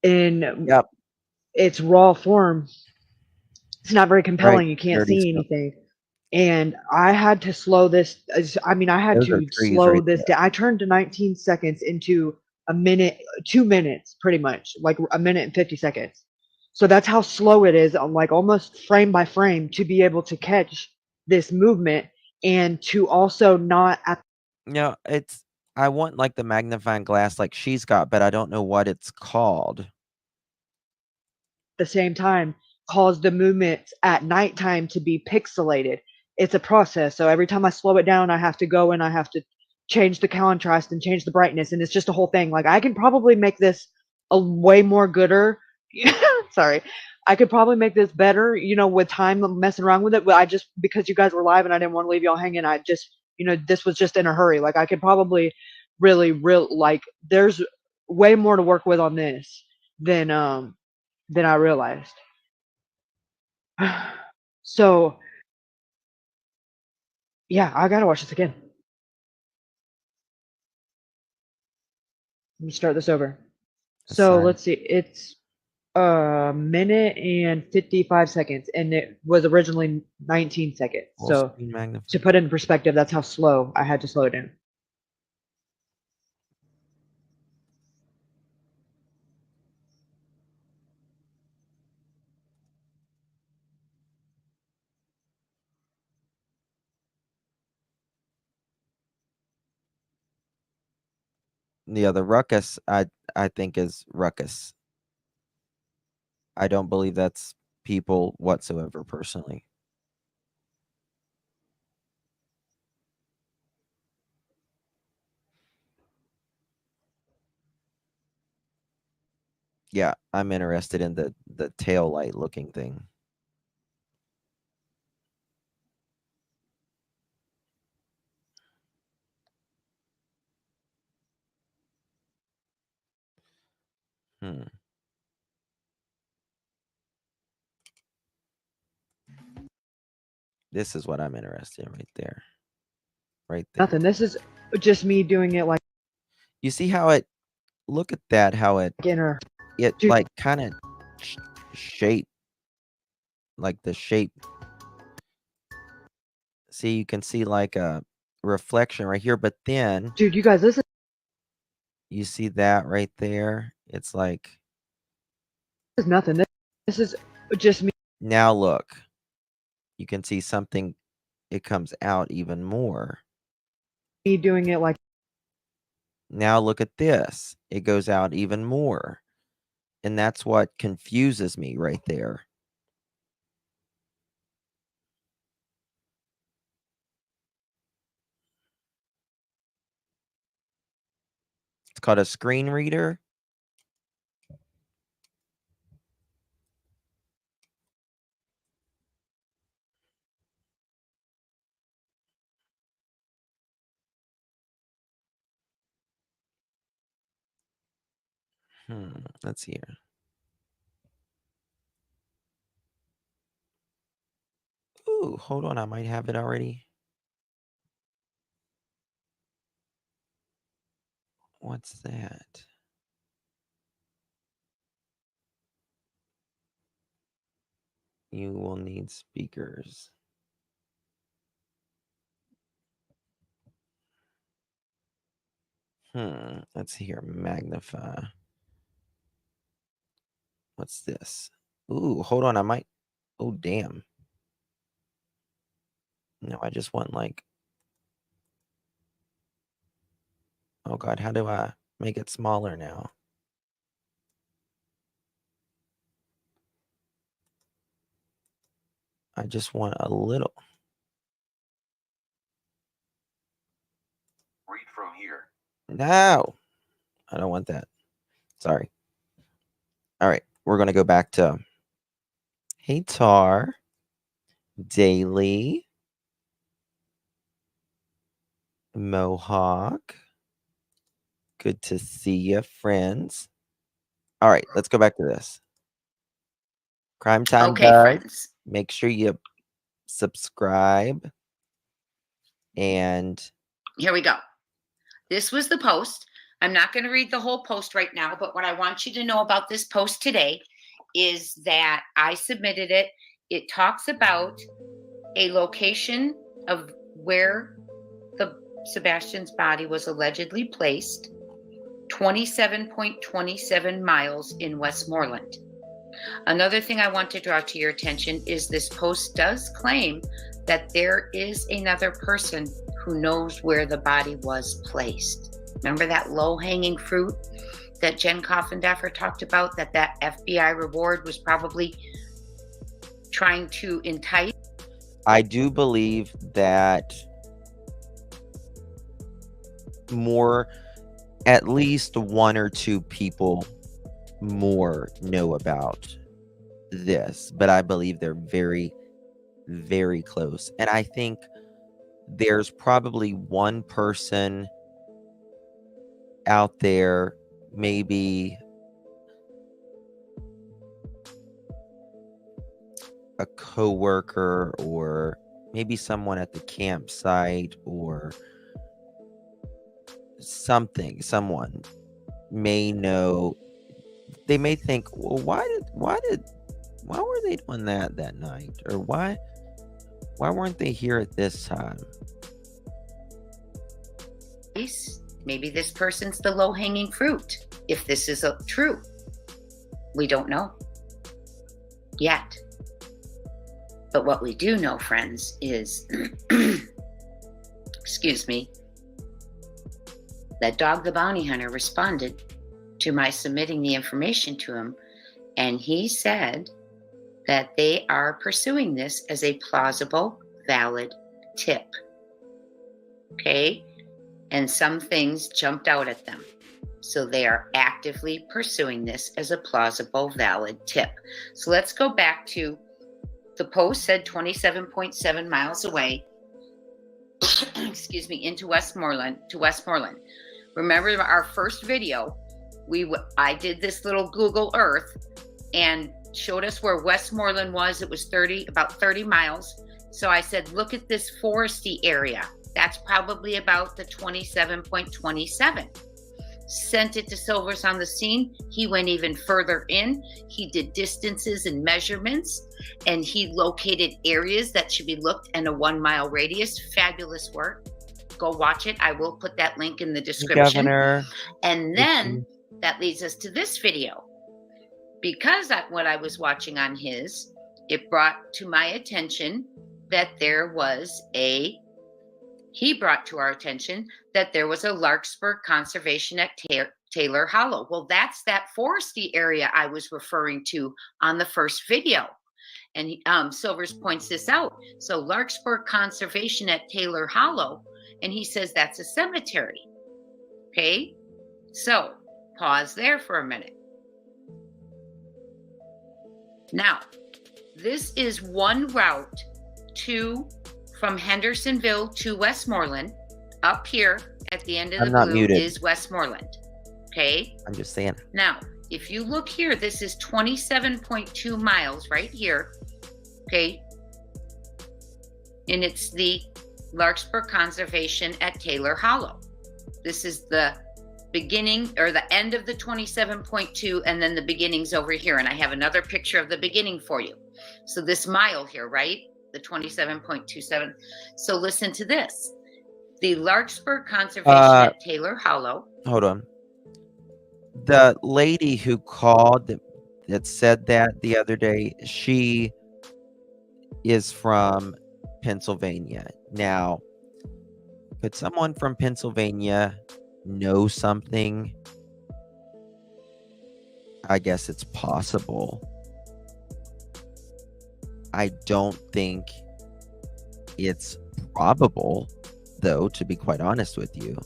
in its raw form, it's not very compelling. Right. You can't see anything. And I had to slow this. I mean, I had to slow this down. I turned to 19 seconds into a minute, 2 minutes, pretty much, like a minute and 50 seconds. So that's how slow it is, like almost frame by frame, to be able to catch this movement and to also not. No, it's. I want like the magnifying glass, like she's got, but I don't know what it's called. At the same time, cause the movements at nighttime to be pixelated. It's a process. So every time I slow it down, I have to go and I have to change the contrast and change the brightness. And it's just a whole thing. Like I can probably make this a way more gooder. Sorry. I could probably make this better, you know, with time messing around with it. But I just, because you guys were live and I didn't want to leave y'all hanging, I just, you know, this was just in a hurry. Like I could probably really, like there's way more to work with on this than I realized. So yeah, I gotta watch this again. Let me start this over. So let's see. It's a minute and 55 seconds, and it was originally 19 seconds. Full So screen magnify. to put it in perspective, that's how slow I had to slow it down. Yeah, the ruckus, I think is ruckus. I don't believe that's people whatsoever, personally. Yeah, I'm interested in the tail light looking thing. This is what I'm interested in right there. Right there. Nothing. This is just me doing it like You see how it, look at that, how it, inner. it Dude. like kind of shape, like the shape. See, you can see like a reflection right here, but then Dude, you guys, listen. You see that right there? It's like, This is nothing. This is just me. now look, you can see something, it comes out even more. Me doing it like. Now look at this, it goes out even more. And that's what confuses me right there. It's called a screen reader. Let's see here. Ooh, hold on, I might have it already. What's that? You will need speakers. Let's see here, magnify. What's this? Ooh, hold on, I might, oh damn. No, I just want like, oh God, how do I make it smaller now? I just want a little. Read from here. No, I don't want that. Sorry. All right, we're going to go back to Hey Tar, Daily, Mohawk. Good to see you, friends. All right, let's go back to this. Crime Time. Okay, friends. Make sure you subscribe. And here we go. This was the post. I'm not going to read the whole post right now, but what I want you to know about this post today is that I submitted it. It talks about a location of where the Sebastian's body was allegedly placed, 27.27 miles in Westmoreland. Another thing I want to draw to your attention is this post does claim that there is another person who knows where the body was placed. Remember that low-hanging fruit that Jen Coffindaffer talked about, that FBI reward was probably trying to entice? I do believe that more, at least one or two people more know about this, but I believe they're very, very close. And I think there's probably one person out there, maybe a coworker or maybe someone at the campsite or something, someone may know. They may think, well, why were they doing that night? Or why weren't they here at this time? Maybe this person's the low-hanging fruit. If this is true, we don't know yet. But what we do know, friends, is, excuse me, that Dog the Bounty Hunter responded to my submitting the information to him, and he said that they are pursuing this as a plausible, valid tip. Okay? And some things jumped out at them. So they are actively pursuing this as a plausible, valid tip. So let's go back to the post said 27.7 miles away, excuse me, into Westmoreland, to Westmoreland. Remember our first video, I did this little Google Earth and showed us where Westmoreland was. It was about 30 miles. So I said, look at this foresty area. That's probably about the 27.27. Sent it to Silvers on the Scene. He went even further in. He did distances and measurements, and he located areas that should be looked in a 1 mile radius. Fabulous work. Go watch it. I will put that link in the description. Governor. And then that leads us to this video. Because what I was watching on his, it brought to my attention that he brought to our attention that there was a Larkspur conservation at Taylor Hollow. Well, that's that foresty area I was referring to on the first video. And Silvers points this out. So Larkspur conservation at Taylor Hollow, and he says that's a cemetery. Okay, so pause there for a minute. Now, this is one route from Hendersonville to Westmoreland. Up here at the end of the blue is Westmoreland. Okay? I'm just saying. Now, if you look here, this is 27.2 miles right here. Okay? And it's the Larkspur Conservation at Taylor Hollow. This is the beginning or the end of the 27.2, and then the beginning's over here. And I have another picture of the beginning for you. So this mile here, right? The 27.27. So listen to this. The Larkspur Conservation at Taylor Hollow. Hold on. The lady who called that said that the other day, she is from Pennsylvania. Now, could someone from Pennsylvania know something? I guess it's possible. I don't think it's probable, though, to be quite honest with you.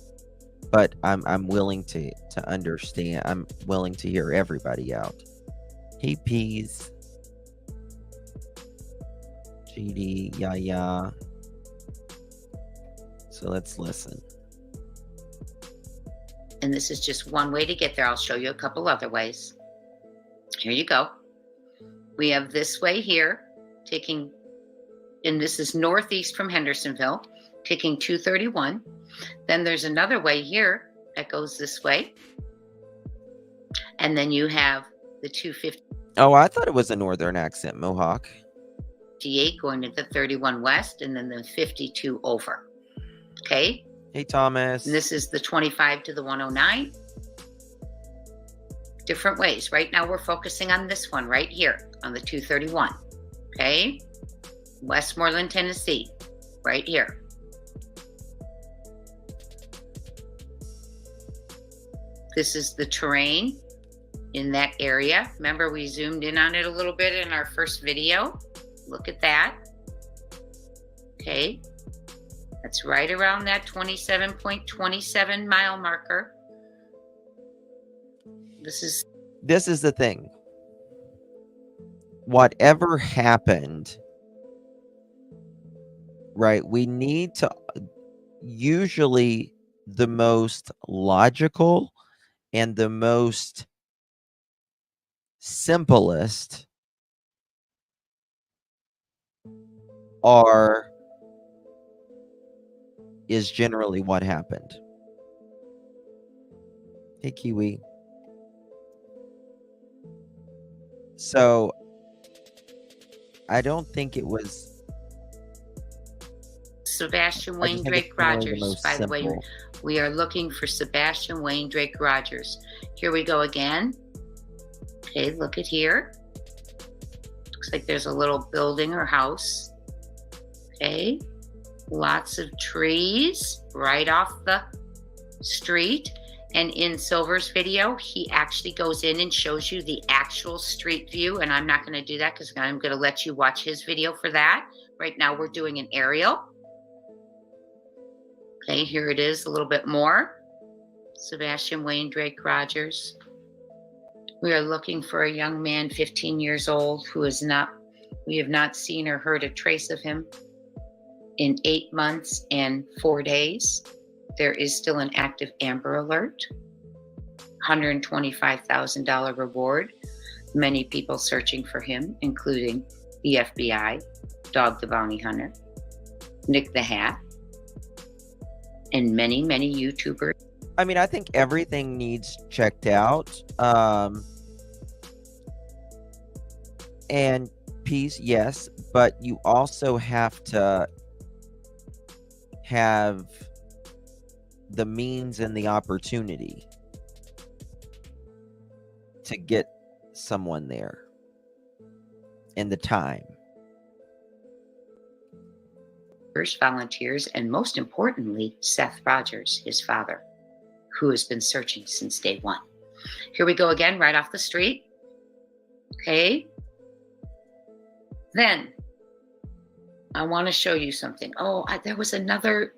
But I'm willing to understand. I'm willing to hear everybody out. Hey, Peas. GD, yeah. So let's listen. And this is just one way to get there. I'll show you a couple other ways. Here you go. We have this way here, and this is northeast from Hendersonville, taking 231. Then there's another way here that goes this way. And then you have the 250. Oh, I thought it was a northern accent, Mohawk. 58 going to the 31 west, and then the 52 over. Okay? Hey, Thomas. And this is the 25 to the 109. Different ways. Right now we're focusing on this one right here on the 231. Okay? Westmoreland, Tennessee. Right here. This is the terrain in that area. Remember, we zoomed in on it a little bit in our first video. Look at that. Okay. That's right around that 27.27 mile marker. This is the thing. Whatever happened, right? We need to usually the most logical and the most simplest is generally what happened. Hey, Kiwi. So I don't think it was Sebastian I Wayne just think it's Drake probably the Rogers. most By the way, simple. we are looking for Sebastian Wayne Drake Rogers. Here we go again. Okay, look at here. Looks like there's a little building or house. Okay, lots of trees right off the street. And in Silver's video, he actually goes in and shows you the actual street view. And I'm not going to do that because I'm going to let you watch his video for that. Right now, we're doing an aerial. Okay, here it is a little bit more. Sebastian Wayne Drake Rogers. We are looking for a young man, 15 years old, who is not, we have not seen or heard a trace of him in 8 months and 4 days. There is still an active Amber Alert, $125,000 reward. Many people searching for him, including the FBI, Dog the Bounty Hunter, Nick the Hat, and many, many YouTubers. I mean, I think everything needs checked out. And peace, yes, but you also have to have the means and the opportunity to get someone there and the time. Volunteers, and most importantly, Seth Rogers, his father, who has been searching since day one. Here we go again, right off the street. Okay. Then I want to show you something. Oh, there was another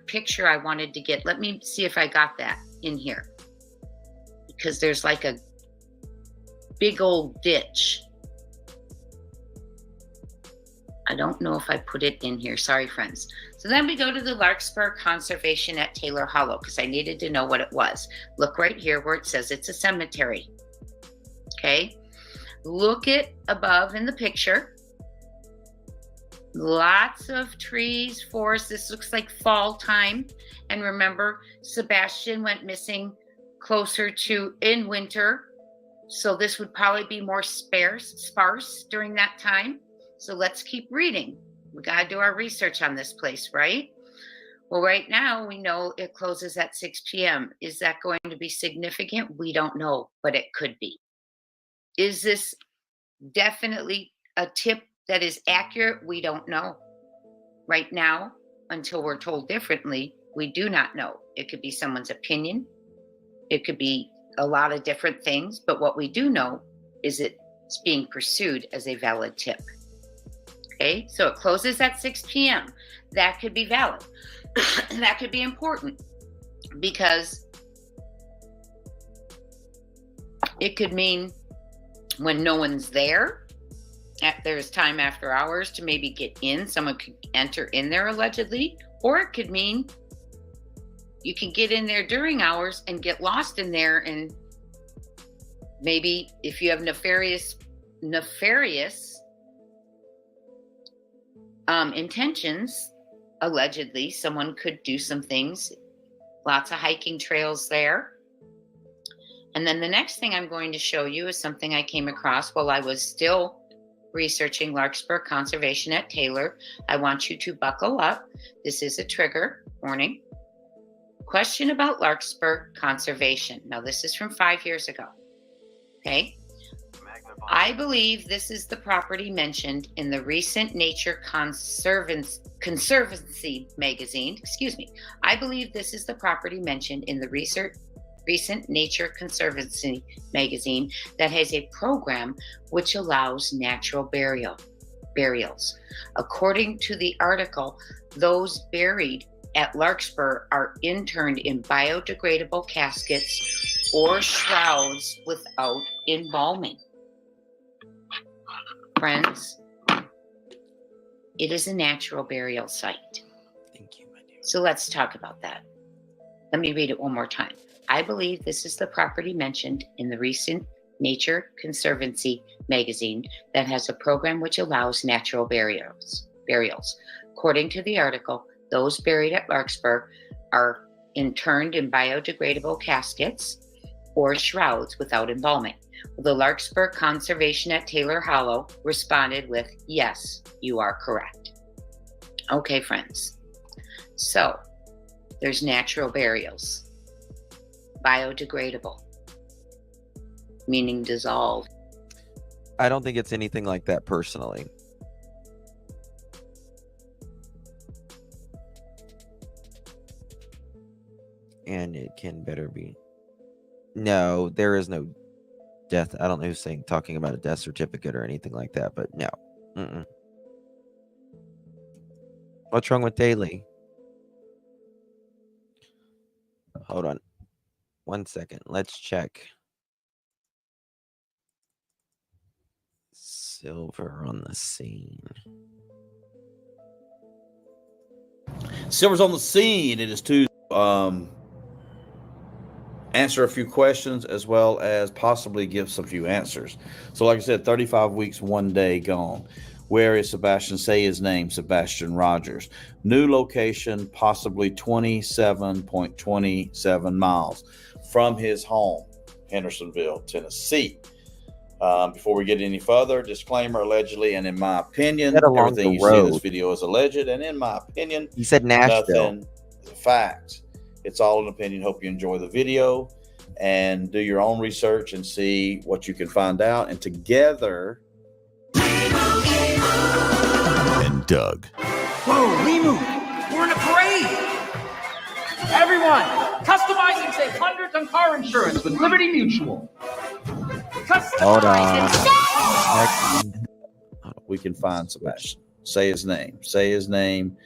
picture I wanted to get. Let me see if I got that in here. Because there's like a big old ditch. I don't know if I put it in here. Sorry, friends. So then we go to the Larkspur Conservation at Taylor Hollow because I needed to know what it was. Look right here where it says it's a cemetery. Okay. Look it above in the picture. Lots of trees, forest. This looks like fall time. And remember, Sebastian went missing closer to in winter. So this would probably be more sparse during that time. So let's keep reading. We got to do our research on this place, right? Well, right now we know it closes at 6 p.m. Is that going to be significant? We don't know, but it could be. Is this definitely a tip that is accurate? We don't know. Right now, until we're told differently, we do not know. It could be someone's opinion. It could be a lot of different things, but what we do know is it's being pursued as a valid tip. Okay, so it closes at 6 p.m. That could be valid. That could be important because it could mean when no one's there, there's time after hours to maybe get in. Someone could enter in there allegedly, or it could mean you can get in there during hours and get lost in there. And maybe if you have nefarious intentions, allegedly, someone could do some things. Lots of hiking trails there. And then the next thing I'm going to show you is something I came across while I was still researching Larkspur Conservation at Taylor. I want you to buckle up. This is a trigger warning. Question about Larkspur Conservation. Now, this is from 5 years ago. Okay. I believe this is the property mentioned in the recent Nature Conservancy magazine. Excuse me. I believe this is the property mentioned in the recent Nature Conservancy magazine that has a program which allows natural burials. According to the article, those buried at Larkspur are interned in biodegradable caskets or shrouds without embalming. Friends, it is a natural burial site. Thank you, my dear. So let's talk about that. Let me read it one more time. I believe this is the property mentioned in the recent Nature Conservancy magazine that has a program which allows natural burials. According to the article, those buried at Larkspur are interned in biodegradable caskets or shrouds without embalming. Well, the Larkspur Conservation at Taylor Hollow responded with, yes, you are correct. Okay, friends. So there's natural burials, biodegradable, meaning dissolve. I don't think it's anything like that personally. And it can better be. No, there is no death. I don't know who's talking about a death certificate or anything like that, but no. Mm-mm. What's wrong with Daily? Hold on. 1 second. Let's check. Silver on the scene. Silver's on the scene. It is to answer a few questions as well as possibly give some few answers. So like I said, 35 weeks, 1 day gone. Where is Sebastian? Say his name, Sebastian Rogers. New location, possibly 27.27 miles from his home, Hendersonville, Tennessee. Before we get any further, disclaimer, allegedly, and in my opinion, everything you see in this video is alleged, and in my opinion, he said Nashville. Nothing is a fact. It's all an opinion. Hope you enjoy the video and do your own research and see what you can find out. And together, and Doug. Whoa, Limu, we're in a parade. Everyone, customize and save hundreds on car insurance with Liberty Mutual. Hold on. We can find Sebastian. Say his name. Say his name.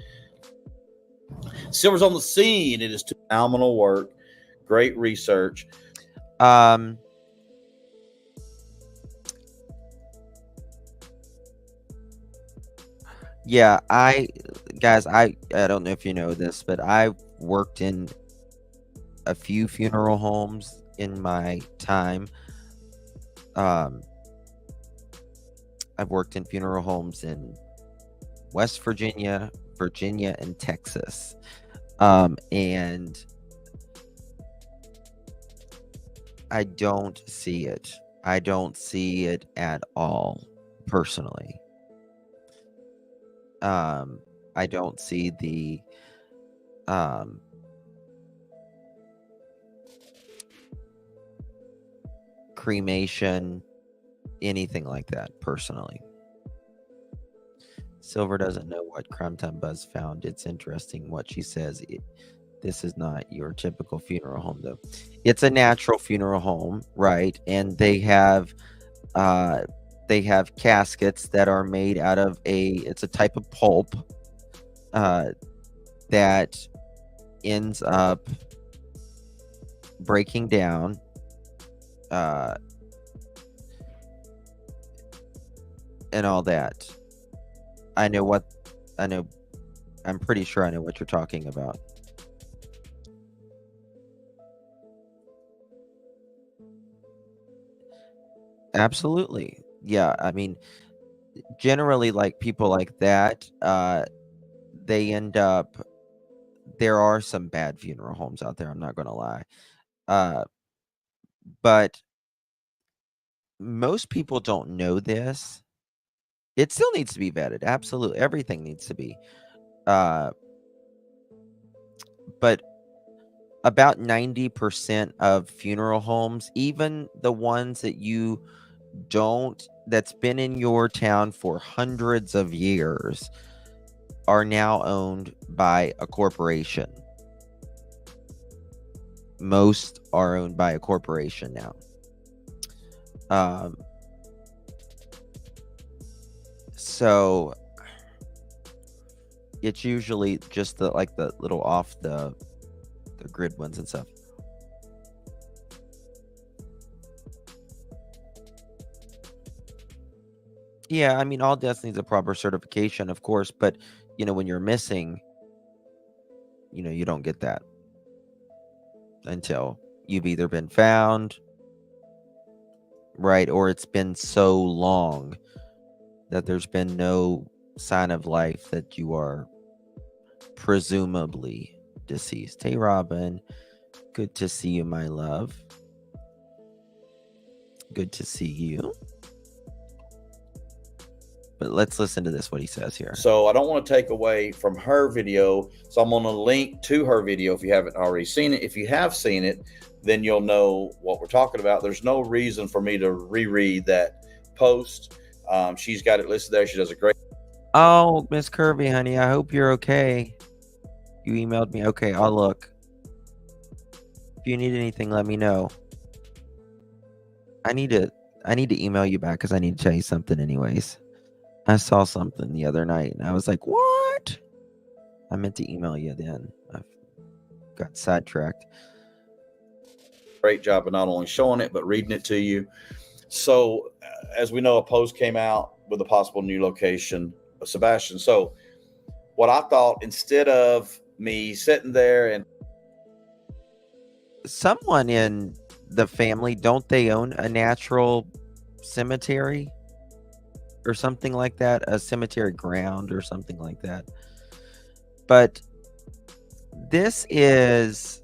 Silver's on the scene. It is phenomenal work. Great research. Yeah, guys, I don't know if you know this, but I've worked in a few funeral homes in my time. I've worked in funeral homes in West Virginia, and Texas. And I don't see it. I don't see it at all, personally. I don't see the cremation, anything like that, personally. Silver doesn't know what Crime Time Buzz found. It's interesting what she says. This is not your typical funeral home, though. It's a natural funeral home, right? And they have caskets that are made out of it's a type of pulp that ends up breaking down and all that. I'm pretty sure I know what you're talking about. Absolutely. Yeah, I mean, generally, like, people like that, they end up, there are some bad funeral homes out there, I'm not going to lie. But most people don't know this. It still needs to be vetted. Absolutely. Everything needs to be. But about 90% of funeral homes, even the ones that that's been in your town for hundreds of years, are now owned by a corporation. Most are owned by a corporation now. So it's usually just the little off the grid ones and stuff. Yeah, I mean, all deaths needs a proper certification, of course, but when you're missing, you don't get that until you've either been found, right, or it's been so long that there's been no sign of life that you are presumably deceased. Hey, Robin, good to see you, my love. Good to see you. But let's listen to this, what he says here. So I don't want to take away from her video. So I'm going to link to her video if you haven't already seen it. If you have seen it, then you'll know what we're talking about. There's no reason for me to reread that post. She's got it listed there. She does a great. Oh, Miss Kirby, honey, I hope you're okay. You emailed me. Okay, I'll look. If you need anything, let me know. I need to email you back because I need to tell you something anyways. I saw something the other night and I was like, what? I meant to email you then. I got sidetracked. Great job of not only showing it, but reading it to you. So, as we know, a post came out with a possible new location of Sebastian. So, what I thought, instead of me sitting there and someone in the family, don't they own a natural cemetery or something like that? A cemetery ground or something like that. But this is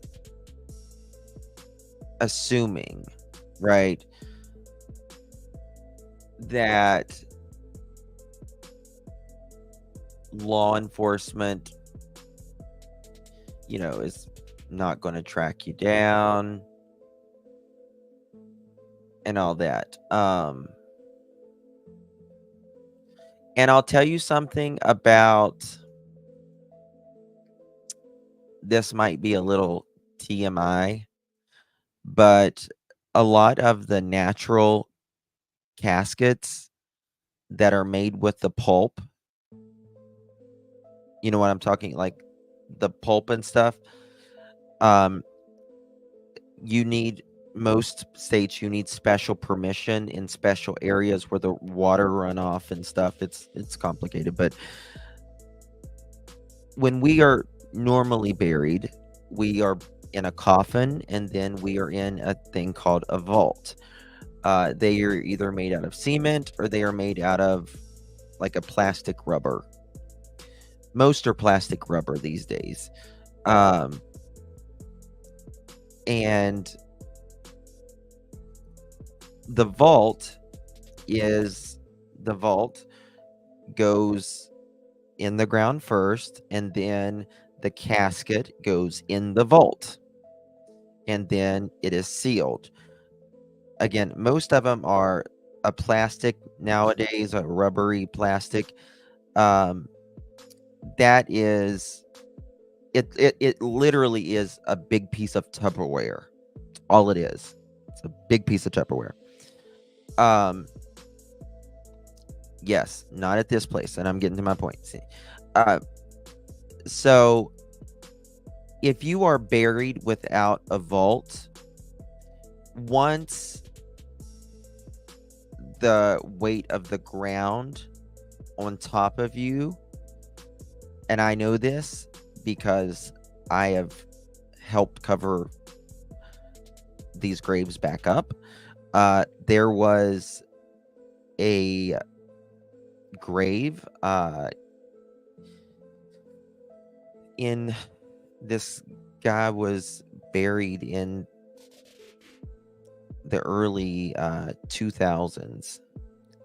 assuming, right, that law enforcement, is not going to track you down and all that. And I'll tell you something about this, might be a little TMI, but a lot of the natural caskets that are made with the pulp, you know what I'm talking, like the pulp and stuff, most states you need special permission in special areas where the water runoff and stuff, it's complicated. But when we are normally buried, we are in a coffin, and then we are in a thing called a vault. They are either made out of cement or they are made out of like a plastic rubber. Most are plastic rubber these days. And the vault goes in the ground first, and then the casket goes in the vault, and then it is sealed. Again, most of them are a plastic nowadays, a rubbery plastic. That is, it literally is a big piece of Tupperware. All it is. It's a big piece of Tupperware. Yes, not at this place, and I'm getting to my point. See, so if you are buried without a vault, once the weight of the ground on top of you, and I know this because I have helped cover these graves back up. There was a grave in this guy was buried in the early 2000s,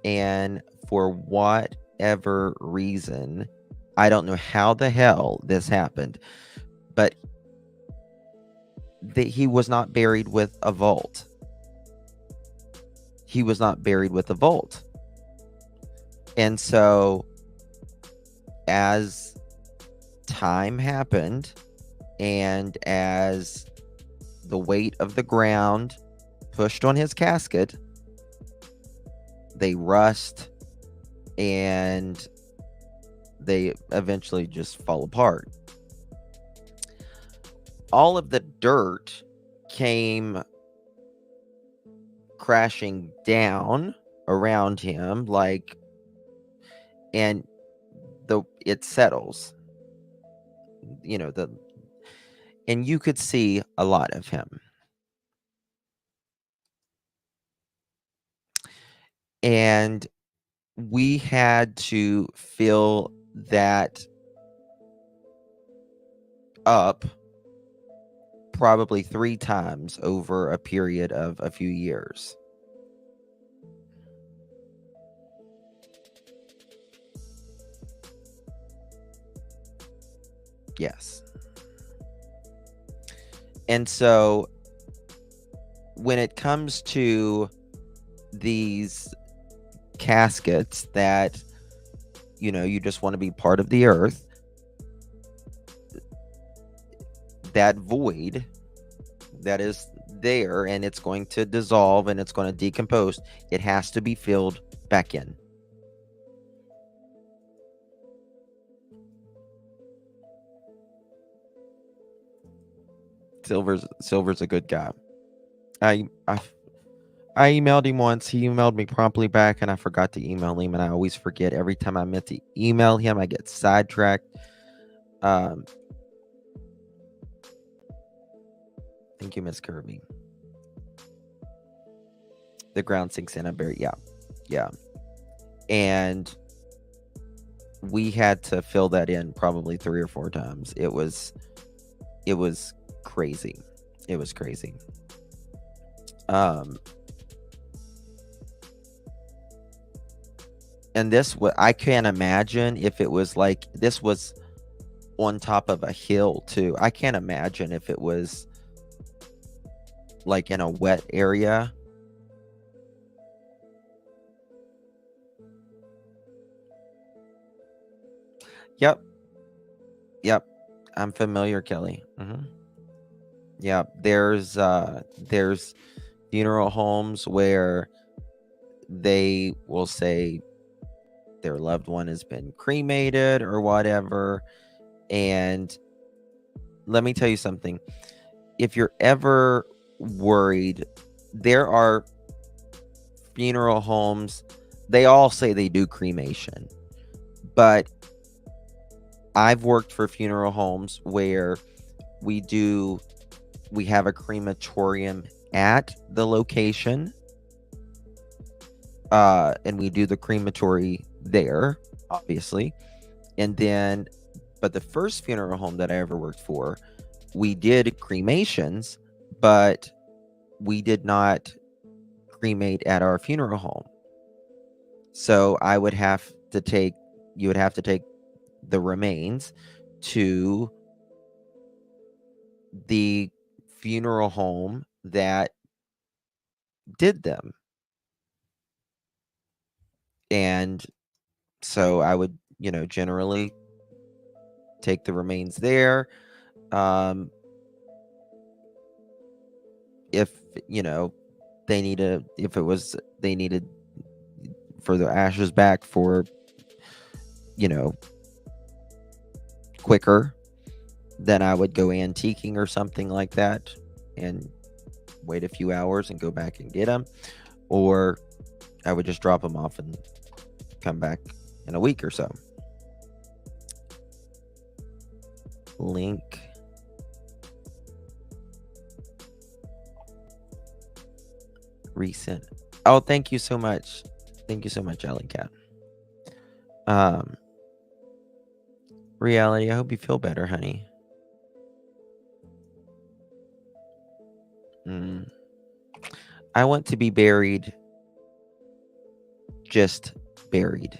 and for whatever reason, I don't know how the hell this happened, but he was not buried with a vault. He was not buried with a vault. And so as time happened, and as the weight of the ground pushed on his casket, they rust and they eventually just fall apart. All of the dirt came crashing down around him, and it settles, and you could see a lot of him. And we had to fill that up probably 3 times over a period of a few years. Yes. And so when it comes to these caskets that, you know, you just want to be part of the earth, that void that is there and it's going to dissolve and it's going to decompose, it has to be filled back in. Silver's a good guy. I emailed him once. He emailed me promptly back, and I forgot to email him, and I always forget. Every time I meant to email him, I get sidetracked. Thank you, Miss Kirby. The ground sinks in. I buried. Yeah. And we had to fill that in probably 3 or 4 times. It was crazy. It was crazy. And this, I can't imagine if it was like, this was on top of a hill too. I can't imagine if it was like in a wet area. Yep. I'm familiar, Kelly. Yeah, there's funeral homes where they will say their loved one has been cremated or whatever. And let me tell you something. If you're ever worried, there are funeral homes, they all say they do cremation. But I've worked for funeral homes where we have a crematorium at the location, and we do the crematory there, obviously. And then, but the first funeral home that I ever worked for, we did cremations, but we did not cremate at our funeral home. So you would have to take the remains to the funeral home that did them. And so I would, generally take the remains there. If, they needed for the ashes back for, quicker, then I would go antiquing or something like that and wait a few hours and go back and get them. Or I would just drop them off and come back in a week or so. Link. Recent. Oh, thank you so much. Thank you so much, Alley Cat. Reality, I hope you feel better, honey. I want to be buried, just buried.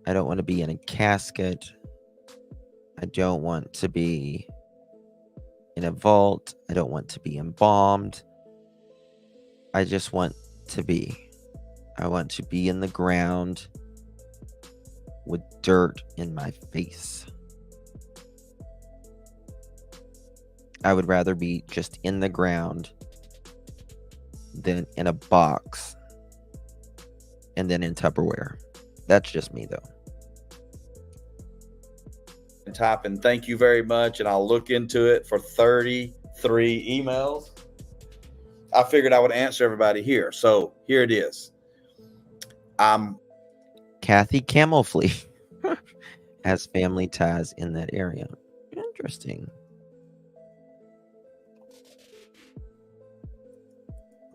I don't want to be in a casket. I don't want to be in a vault. I don't want to be embalmed. I just want to be. I want to be in the ground with dirt in my face. I would rather be just in the ground than in a box and then in Tupperware. That's just me, though. Type in thank you very much, and I'll look into it for 33 emails. I figured I would answer everybody here. So here it is. Kathy Camelfleet has family ties in that area. Interesting.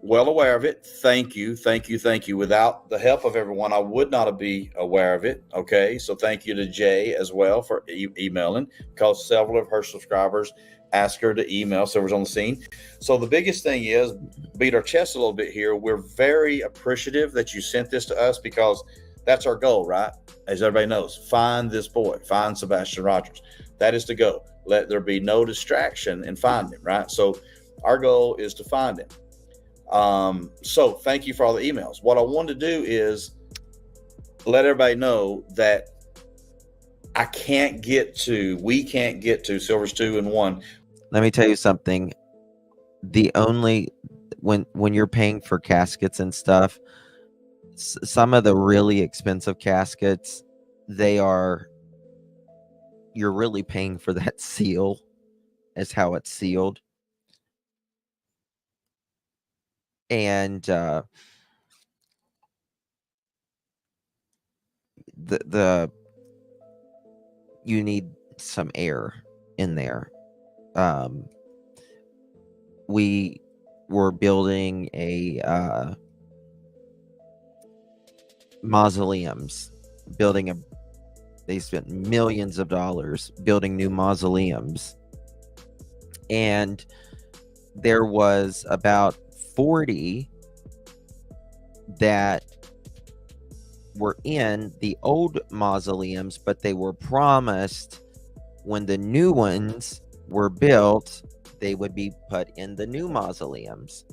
Well aware of it. Thank you. Without the help of everyone, I would not be aware of it. Okay. So thank you to Jay as well for emailing, because several of her subscribers asked her to email Silver's on the Scene. So the biggest thing is, beat our chest a little bit here, we're very appreciative that you sent this to us, because That's our goal, right? As everybody knows, find this boy, find Sebastian Rogers. That is the goal. Let there be no distraction in finding him, right? So our goal is to find him. So thank you for all the emails. What I want to do is let everybody know that we can't get to Silvers 2 and 1. Let me tell you something. When you're paying for caskets and stuff, some of the really expensive caskets, you're really paying for that seal, as how it's sealed. And you need some air in there. We were building mausoleums, they spent millions of dollars building new mausoleums, and there was about 40 that were in the old mausoleums, but they were promised when the new ones were built, they would be put in the new mausoleums.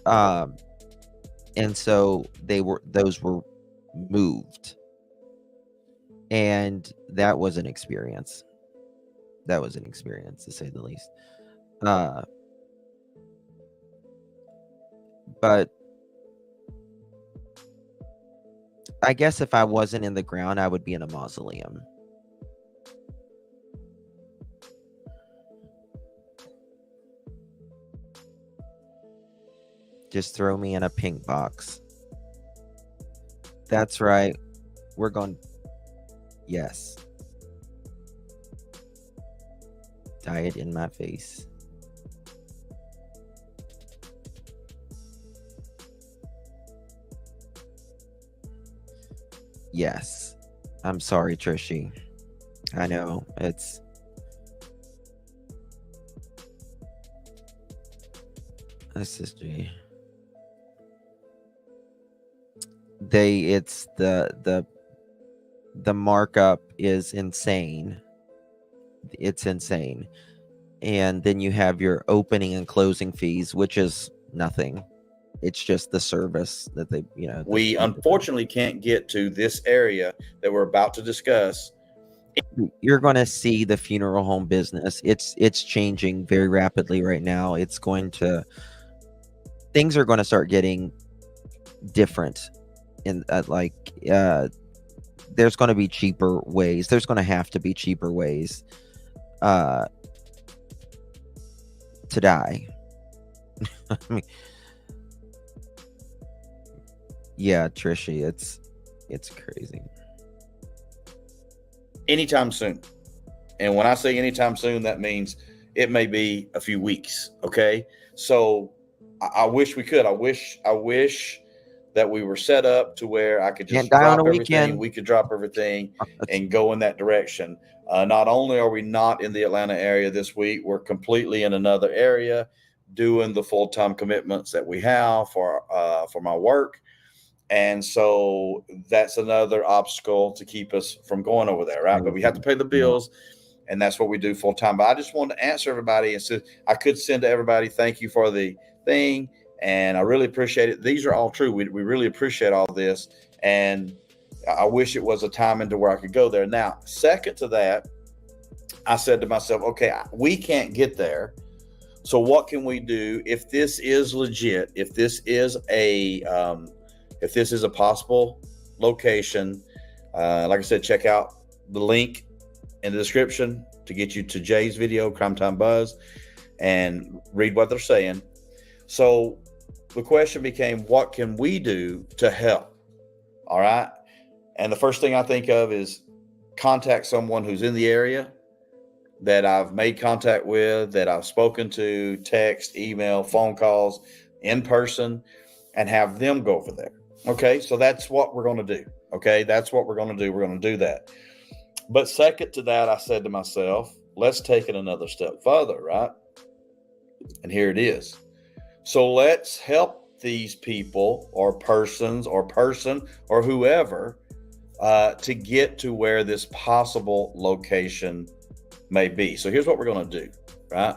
And so those were moved. And that was an experience. That was an experience, to say the least. But I guess if I wasn't in the ground, I would be in a mausoleum. Just throw me in a pink box. That's right. We're going. Yes. Dye it in my face. Yes. I'm sorry, Trishy. I know it's. This is G. It's the markup is insane. It's insane. And then you have your opening and closing fees, which is nothing. It's just the service that they, we unfortunately can't get to this area that we're about to discuss. You're going to see the funeral home business. It's changing very rapidly right now. Things are going to start getting different. There's going to be cheaper ways. There's going to have to be cheaper ways to die. I mean, yeah, Trishy, it's crazy. Anytime soon. And when I say anytime soon, that means it may be a few weeks. Okay. So I wish we could. I wish that we were set up to where I could just drop everything. We could drop everything and go in that direction. Not only are we not in the Atlanta area this week, we're completely in another area doing the full-time commitments that we have for my work. And so that's another obstacle to keep us from going over there, right? But we have to pay the bills, and that's what we do full-time. But I just wanted to answer everybody and say I could send to everybody, thank you for the thing. And I really appreciate it. These are all true. We really appreciate all this. And I wish it was a time into where I could go there. Now, second to that, I said to myself, okay, we can't get there. So what can we do if this is legit, if this is a possible location? Like I said, check out the link in the description to get you to Jay's video, Crime Time Buzz, and read what they're saying. So the question became, what can we do to help? All right. And the first thing I think of is contact someone who's in the area that I've made contact with, that I've spoken to, text, email, phone calls, in person, and have them go over there. Okay. So that's what we're going to do. Okay. That's what we're going to do. We're going to do that. But second to that, I said to myself, let's take it another step further. Right. And here it is. So let's help these people or persons or person or whoever to get to where this possible location may be. So here's what we're going to do, right?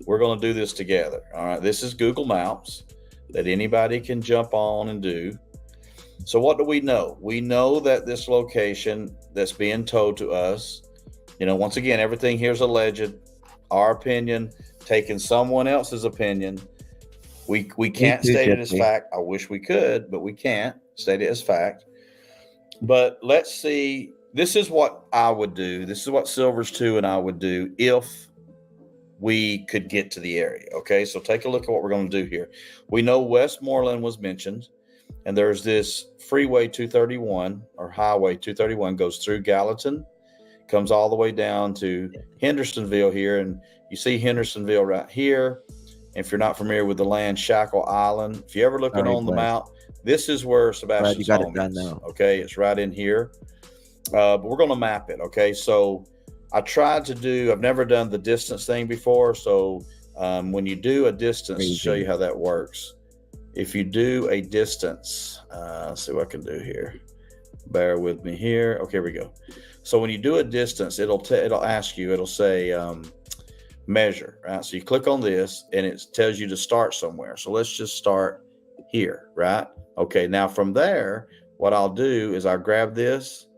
We're going to do this together. All right. This is Google Maps that anybody can jump on and do. So what do we know? We know that this location that's being told to us, once again, everything here is alleged, our opinion, taking someone else's opinion. We can't state it as fact. I wish we could, but we can't state it as fact. But let's see. This is what I would do. This is what Silvers 2 and I would do if we could get to the area. Okay, so take a look at what we're going to do here. We know Westmoreland was mentioned, and there's this Freeway 231 or Highway 231 goes through Gallatin, comes all the way down to Hendersonville here, and you see Hendersonville right here. If you're not familiar with the land, Shackle Island. If you're ever looking on the map, this is where Sebastian's home is. Okay, it's right in here. But we're going to map it. Okay, so I tried to do, I've never done the distance thing before. So when you do a distance, to show you how that works. If you do a distance, let's see what I can do here. Bear with me here. Okay, here we go. So when you do a distance, it'll ask you, it'll say measure, right? So you click on this and it tells you to start somewhere. So let's just start here, right? Okay, now from there, what I'll do is I'll grab this,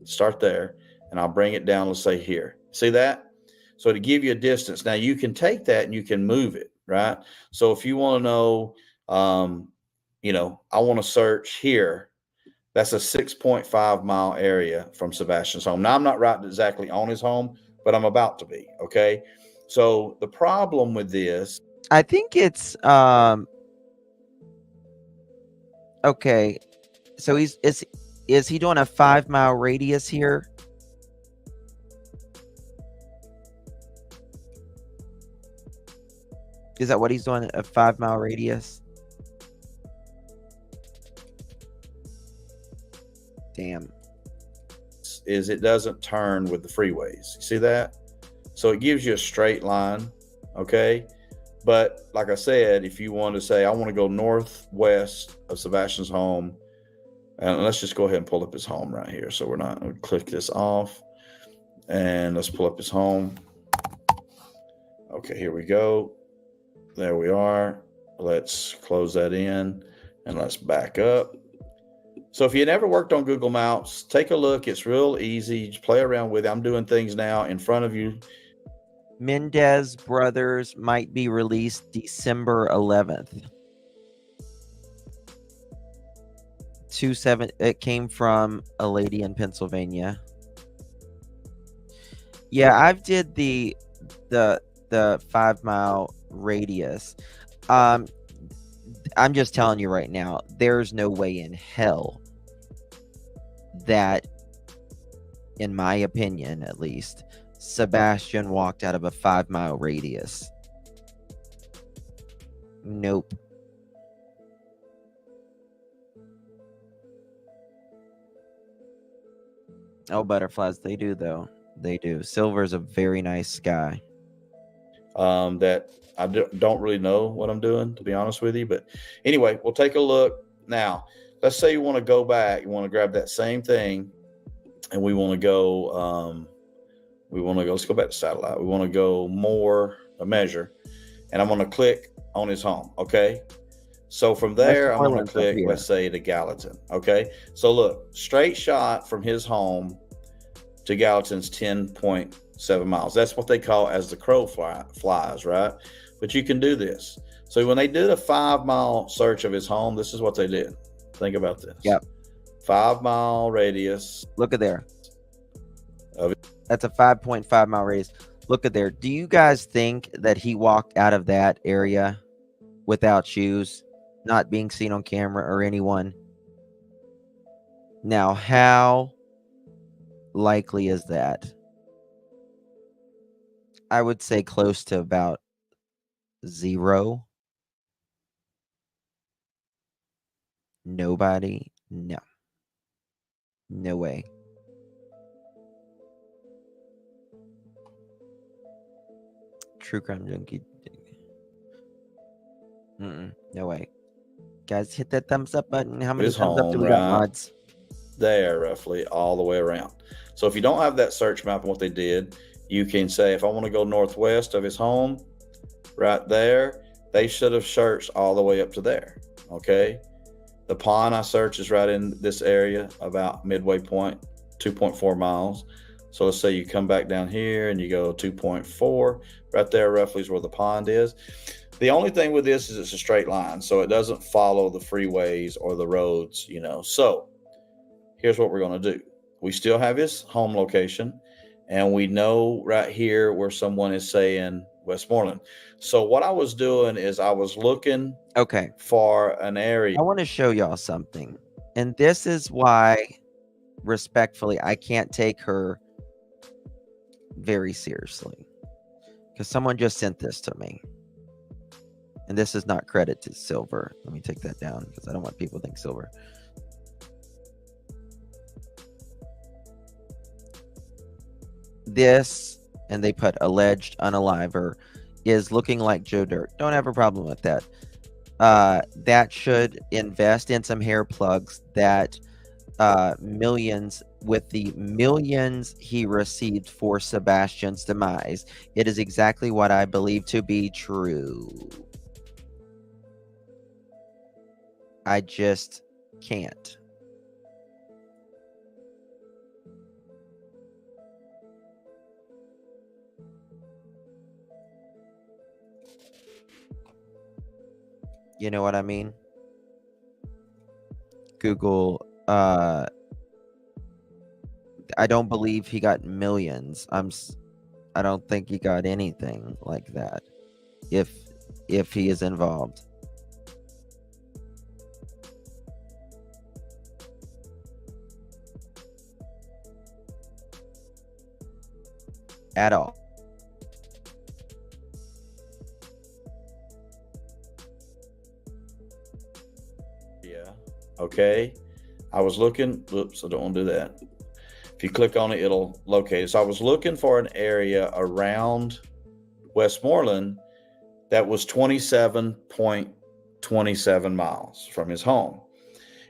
start there, and I'll bring it down, let's say here. See that? So to give you a distance, now you can take that and you can move it, right? So if you want to know, I want to search here, that's a 6.5 mile area from Sebastian's home. Now I'm not right exactly on his home, but I'm about to be, okay? So the problem with this, I think it's okay. So is he doing a 5 mile radius here? Is that what he's doing? A 5 mile radius? Damn. is it doesn't turn with the freeways. You see that? So it gives you a straight line, okay? But like I said, if you want to say, I want to go northwest of Sebastian's home, and let's just go ahead and pull up his home right here. So we're not going to click this off, and let's pull up his home. Okay, here we go. There we are. Let's close that in, and let's back up. So if you never worked on Google Maps, take a look. It's real easy. Just play around with it. I'm doing things now in front of you. Mendez Brothers might be released December 11th. 27. It came from a lady in Pennsylvania. Yeah, I've did the 5 mile radius. I'm just telling you right now, there's no way in hell that, in my opinion at least, Sebastian walked out of a 5 mile radius. Nope. Oh, butterflies, they do though. They do. Silver's a very nice guy. That I don't really know what I'm doing, to be honest with you. But anyway, we'll take a look. Now, let's say you want to go back. You want to grab that same thing, and we want to go, let's go back to satellite. We want to go a measure, and I'm going to click on his home, okay? So from there, I'm going to click, let's say, to Gallatin, okay? So look, straight shot from his home to Gallatin's 10.7 miles. That's what they call as the crow flies, right? But you can do this. So when they did a 5 mile search of his home, this is what they did. Think about this. Yep. 5 mile radius. Look at there. That's a 5.5 mile radius. Look at there. Do you guys think that he walked out of that area without shoes, not being seen on camera or anyone? Now, how likely is that? I would say close to about 0. Nobody? No. No way. True Crime Junkie. No way. Guys, hit that thumbs up button. How many His thumbs up do home, we got, right? mods? There, roughly all the way around. So if you don't have that search map and what they did, you can say, if I want to go northwest of his home, right there, they should have searched all the way up to there. Okay. The pond I searched is right in this area, about midway point, 2.4 miles. So let's say you come back down here and you go 2.4, right there roughly is where the pond is. The only thing with this is it's a straight line, so it doesn't follow the freeways or the roads, you know. So here's what we're going to do. We still have his home location, and we know right here where someone is saying Westmoreland. So what I was doing is I was looking for an area. I want to show y'all something. And this is why, respectfully, I can't take her very seriously. Because someone just sent this to me. And this is not credit to Silver. Let me take that down because I don't want people to think Silver. This, and they put alleged unaliver, is looking like Joe Dirt. Don't have a problem with that. That should invest in some hair plugs that millions, with the millions he received for Sebastian's demise. It is exactly what I believe to be true. I just can't. You know what I mean? Google, I don't believe he got millions. I don't think he got anything like that. If he is involved. At all. Yeah. Okay. I was looking. Oops, I don't want to do that. If you click on it, it'll locate it. So I was looking for an area around Westmoreland that was 27.27 miles from his home.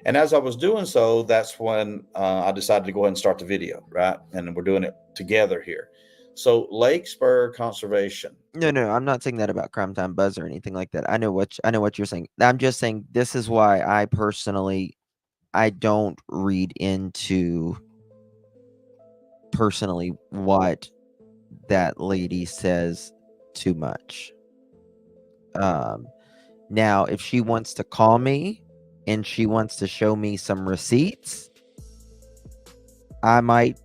And as I was doing so, that's when I decided to go ahead and start the video, right? And we're doing it together here. So Lake Spur Conservation. No, I'm not saying that about Crime Time Buzz or anything like that. I know what you're saying. I'm just saying this is why I personally, I don't read into personally what that lady says too much. Now, if she wants to call me and she wants to show me some receipts, I might,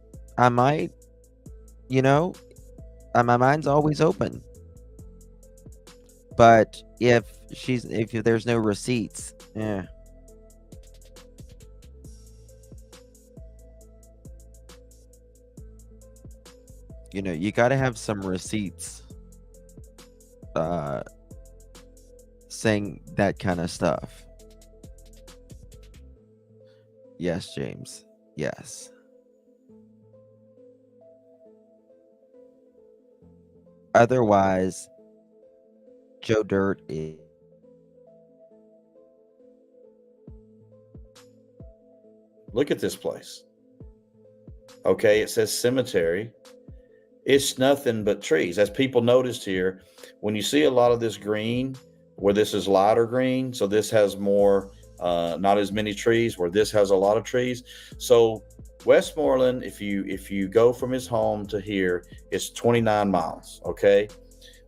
you know, my mind's always open. But if there's no receipts, you know, you got to have some receipts saying that kind of stuff. Yes, James. Yes. Otherwise, Joe Dirt is... Look at this place. Okay, it says cemetery. It's nothing but trees. As people noticed here, when you see a lot of this green, where this is lighter green, so this has more, not as many trees, where this has a lot of trees. So Westmoreland, if you go from his home to here, it's 29 miles, okay?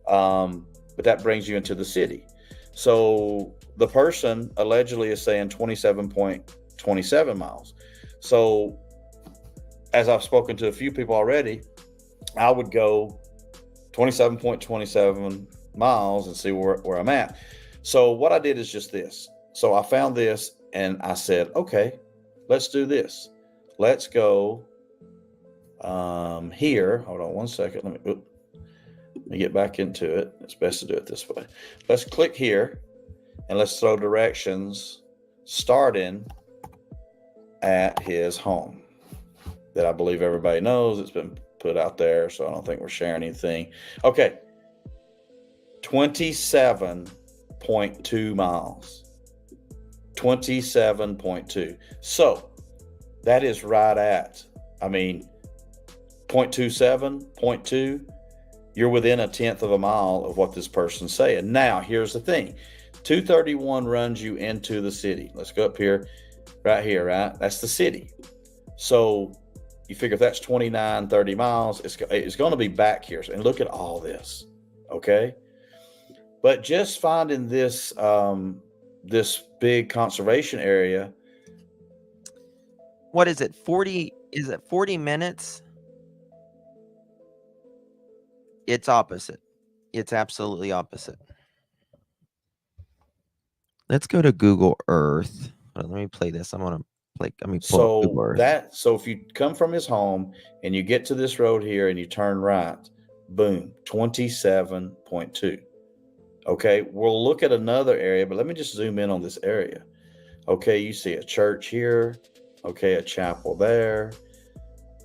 But that brings you into the city. So the person allegedly is saying 27.27 miles. So as I've spoken to a few people already, I would go 27.27 miles and see where I'm at. So what I did is just this. So I found this and I said, okay, let's do this. Let's go here. Hold on one second. Let me get back into it. It's best to do it this way. Let's click here and let's throw directions starting at his home that I believe everybody knows. It's been put out there, so I don't think we're sharing anything. Okay. 27 27.2 miles. 27.2. So that is right at, 0.27, 0.2. You're within a tenth of a mile of what this person's saying. Now, here's the thing. 231 runs you into the city. Let's go up here, right here, right? That's the city. So you figure if that's 29, 30 miles, it's going to be back here. And look at all this, okay? But just finding this this big conservation area. What is it? 40? Is it 40 minutes? It's opposite. It's absolutely opposite. Let's go to Google Earth. Let me play this. I'm gonna play. Pull up Google Earth. So if you come from his home and you get to this road here and you turn right, boom, 27.2. Okay, we'll look at another area, but let me just zoom in on this area. Okay, you see a church here. Okay, a chapel there.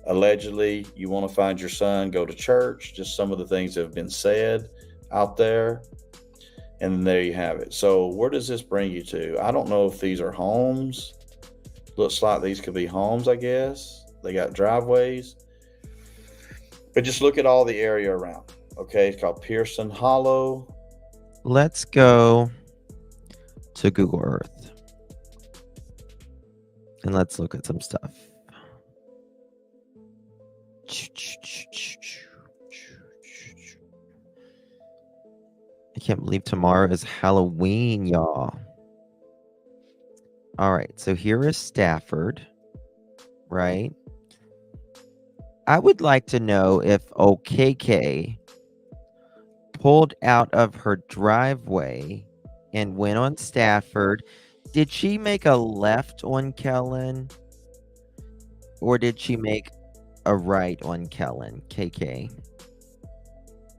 Allegedly, you want to find your son, go to church. Just some of the things that have been said out there. And there you have it. So where does this bring you to? I don't know if these are homes. Looks like these could be homes, I guess. They got driveways. But just look at all the area around. Okay, it's called Pearson Hollow. Let's go to Google Earth. And let's look at some stuff. I can't believe tomorrow is Halloween, y'all. All right, so here is Stafford, right? I would like to know if OKK pulled out of her driveway and went on Stafford. Did she make a left on Kellen? Or did she make a right on Kellen, KK?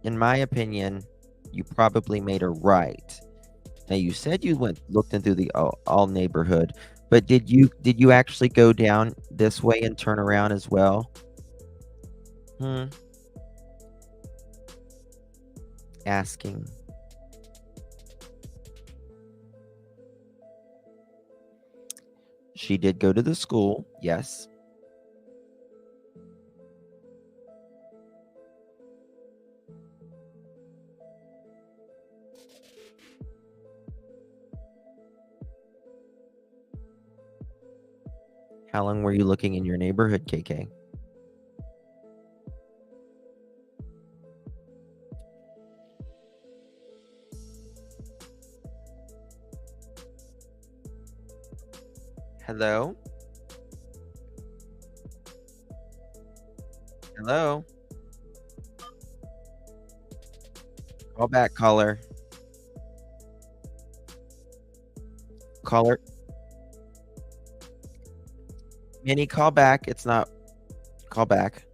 In my opinion, you probably made a right. Now you said you looked into the all neighborhood, but did you actually go down this way and turn around as well? Asking. She did go to the school, yes. How long were you looking in your neighborhood, KK? Hello? Hello? Call back, caller. Caller. Minnie, call back. It's not. Call back.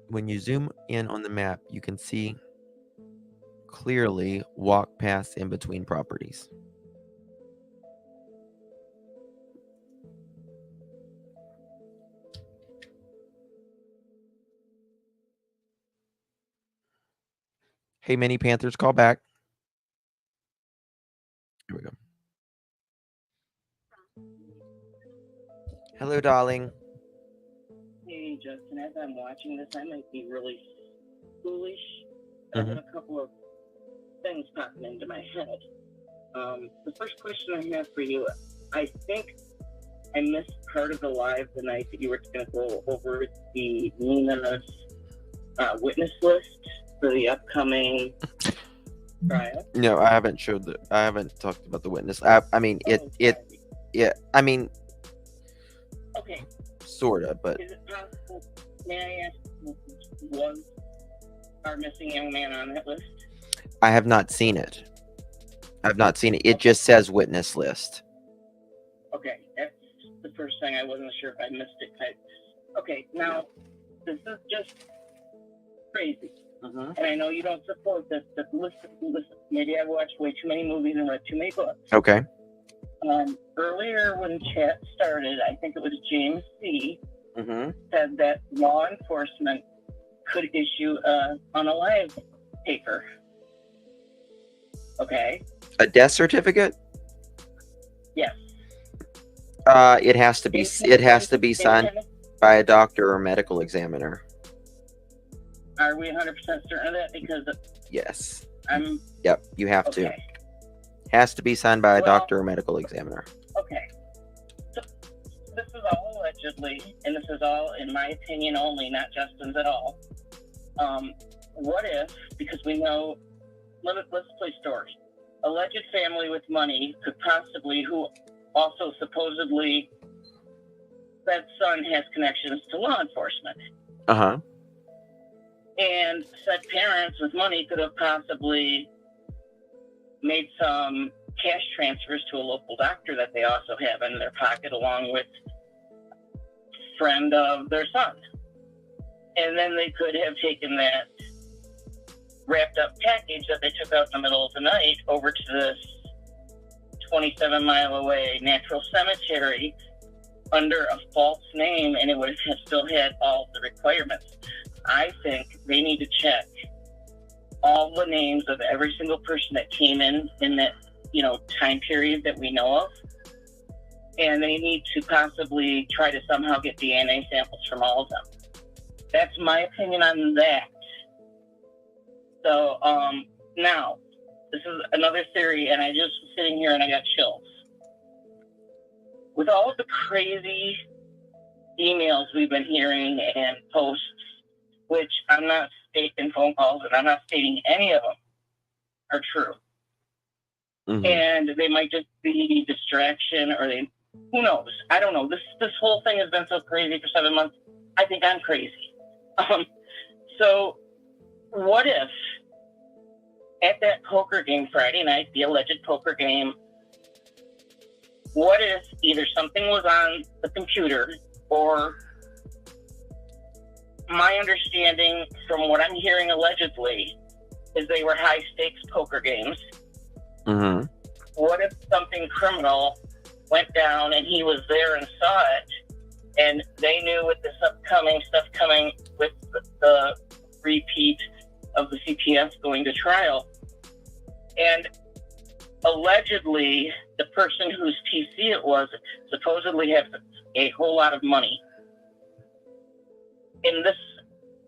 When you zoom in on the map, you can see clearly walk paths in between properties. Hey, Mini Panthers, call back. Here we go. Hello, darling. Hey, Justin, as I'm watching this, I might be really foolish. I've got a couple of things popping into my head. The first question I have for you, I think I missed part of the live the night that you were going to go over the Nina's witness list for the upcoming trial. No, I haven't I haven't talked about the witness. I mean, okay. Sorta, but. Is it possible, may I ask, was our missing young man on that list? I have not seen it. I've not seen it. It just says witness list. Okay, that's the first thing. I wasn't sure if I missed it. Okay, now, this is just crazy. And I know you don't support this, but listen, maybe I've watched way too many movies and read too many books. Okay. Earlier when chat started, I think it was James C. Said that law enforcement could issue unalive paper. Okay. A death certificate? Yes. It has to be signed by a doctor or medical examiner. Are we 100% certain of that? Because Yes. I'm. Yep, you have to. Okay. Has to be signed by a Well- doctor or medical examiner. Okay. So this is all allegedly, and this is all, in my opinion, only, not Justin's at all. What if, because we know, let's play story. Alleged family with money could possibly, who also supposedly, that son has connections to law enforcement. Uh-huh. And said parents with money could have possibly made some cash transfers to a local doctor that they also have in their pocket, along with a friend of their son. And then they could have taken that wrapped up package that they took out in the middle of the night over to this 27-mile away natural cemetery under a false name, and it would have still had all the requirements. I think they need to check all the names of every single person that came in that, time period that we know of. And they need to possibly try to somehow get DNA samples from all of them. That's my opinion on that. So, now, this is another theory, and I just was sitting here and I got chills. With all of the crazy emails we've been hearing and posts, which I'm not stating, phone calls, and I'm not stating any of them are true. Mhm. And they might just be distraction, or who knows? I don't know. This whole thing has been so crazy for 7 months. I think I'm crazy. So what if at that poker game Friday night, the alleged poker game, what if either something was on the computer, or my understanding from what I'm hearing allegedly is they were high stakes poker games. Mm-hmm. What if something criminal went down and he was there and saw it, and they knew with this upcoming stuff coming with the repeat of the CPS going to trial, and allegedly the person whose PC it was supposedly has a whole lot of money. In this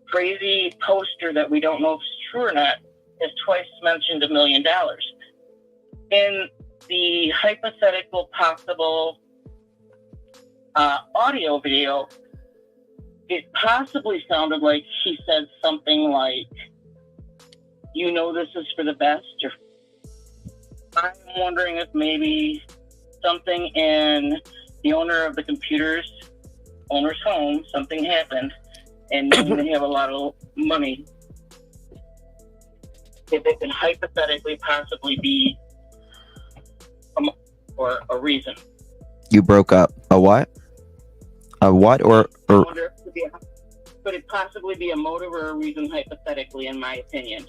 crazy poster that we don't know if it's true or not, has twice mentioned $1 million. In the hypothetical possible audio video, it possibly sounded like he said something like, this is for the best. Or I'm wondering if maybe something in the owner of the owner's home, something happened, and they have a lot of money. If it could hypothetically possibly be or a reason. You broke up. A what? A what or I wonder if could it possibly be a motive or a reason, hypothetically, in my opinion?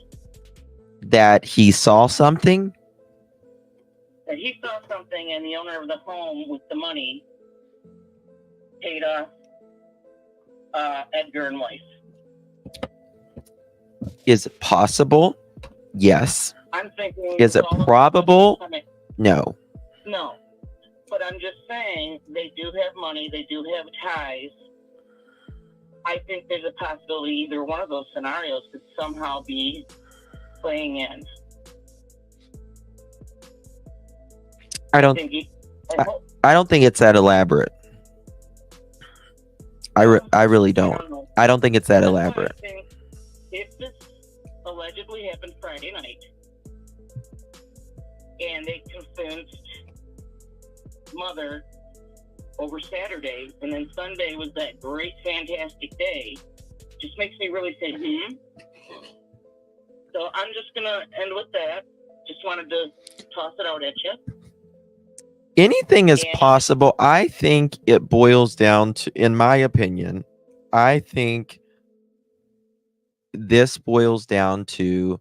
that he saw something? That he saw something, and the owner of the home with the money paid off Edgar and wife. Is it possible? Yes. I'm thinking. Is it probable? No. No. But I'm just saying, they do have money, they do have ties. I think there's a possibility either one of those scenarios could somehow be playing in. I don't think it's that elaborate. I really don't. I don't think it's that elaborate. I think if this allegedly happened Friday night, and they convinced mother over Saturday, and then Sunday was that great, fantastic day, just makes me really say, So I'm just going to end with that. Just wanted to toss it out at you. Anything is possible. I think it boils down to, in my opinion, I think this boils down to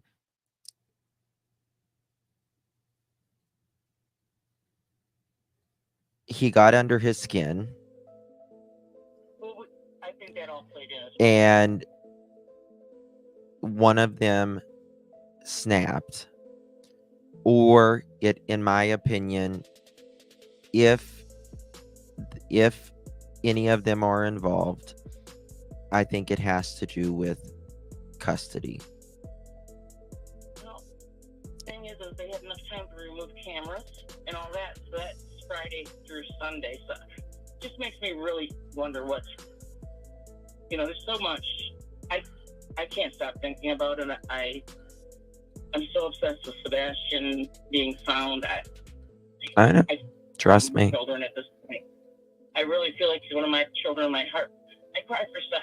he got under his skin. Well, I think that all played in. And one of them snapped, or it, in my opinion, if any of them are involved, I think it has to do with custody. Well, the thing is they had enough time to remove cameras and all that, so that's Friday through Sunday. So it just makes me really wonder what's, there's so much I can't stop thinking about, and I'm so obsessed with Sebastian being found. I know. Trust me. Children at this point. I really feel like he's one of my children in my heart. I cry for Seth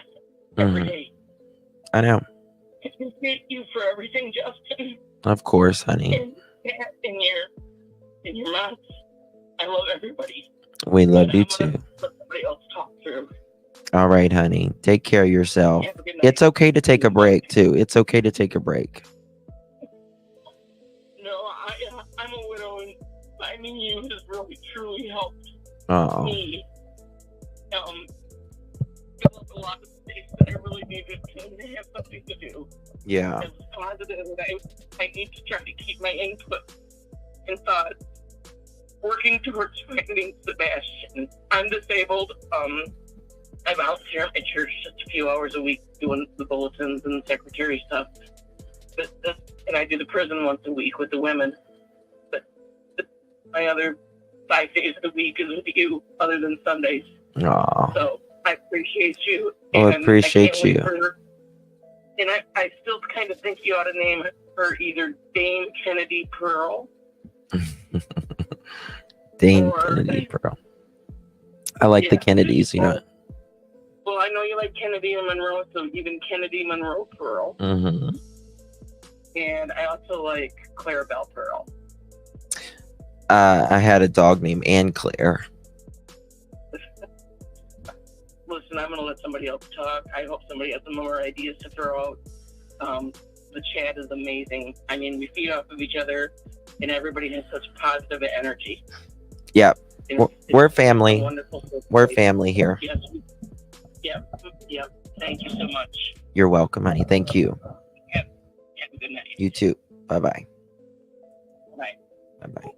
every day. I know. I appreciate you for everything, Justin. Of course, honey. And your mom. I love everybody. We love you too. Let somebody else talk through. All right, honey. Take care of yourself. Have a good night. It's okay to take a break too. It's okay to take a break. No, I'm a widow, and finding you has really truly helped me. Fill up a lot of space that I really needed to have something to do. Yeah. It's positive, and I need to try to keep my input and thoughts working towards finding Sebastian. I'm disabled. I volunteer at my church just a few hours a week doing the bulletins and secretary stuff. And I do the prison once a week with the women. But my other 5 days of the week is with you, other than Sundays. Aw. So I appreciate you. I and appreciate I can't wait you. And I still kind of think you ought to name her either Dame Kennedy Pearl. Dame Kennedy Pearl. I like the Kennedys, Well, I know you like Kennedy and Monroe, so even Kennedy Monroe Pearl. Mm-hmm. And I also like Clarabelle Pearl. I had a dog named Anne Claire. Listen, I'm going to let somebody else talk. I hope somebody has some more ideas to throw out. The chat is amazing. I mean, we feed off of each other, and everybody has such positive energy. Yep. It's We're family. wonderful. We're family here. Yes. Yep. Thank you so much. You're welcome, honey. Thank you. Have a good night. You too. Bye-bye. Bye. Bye-bye.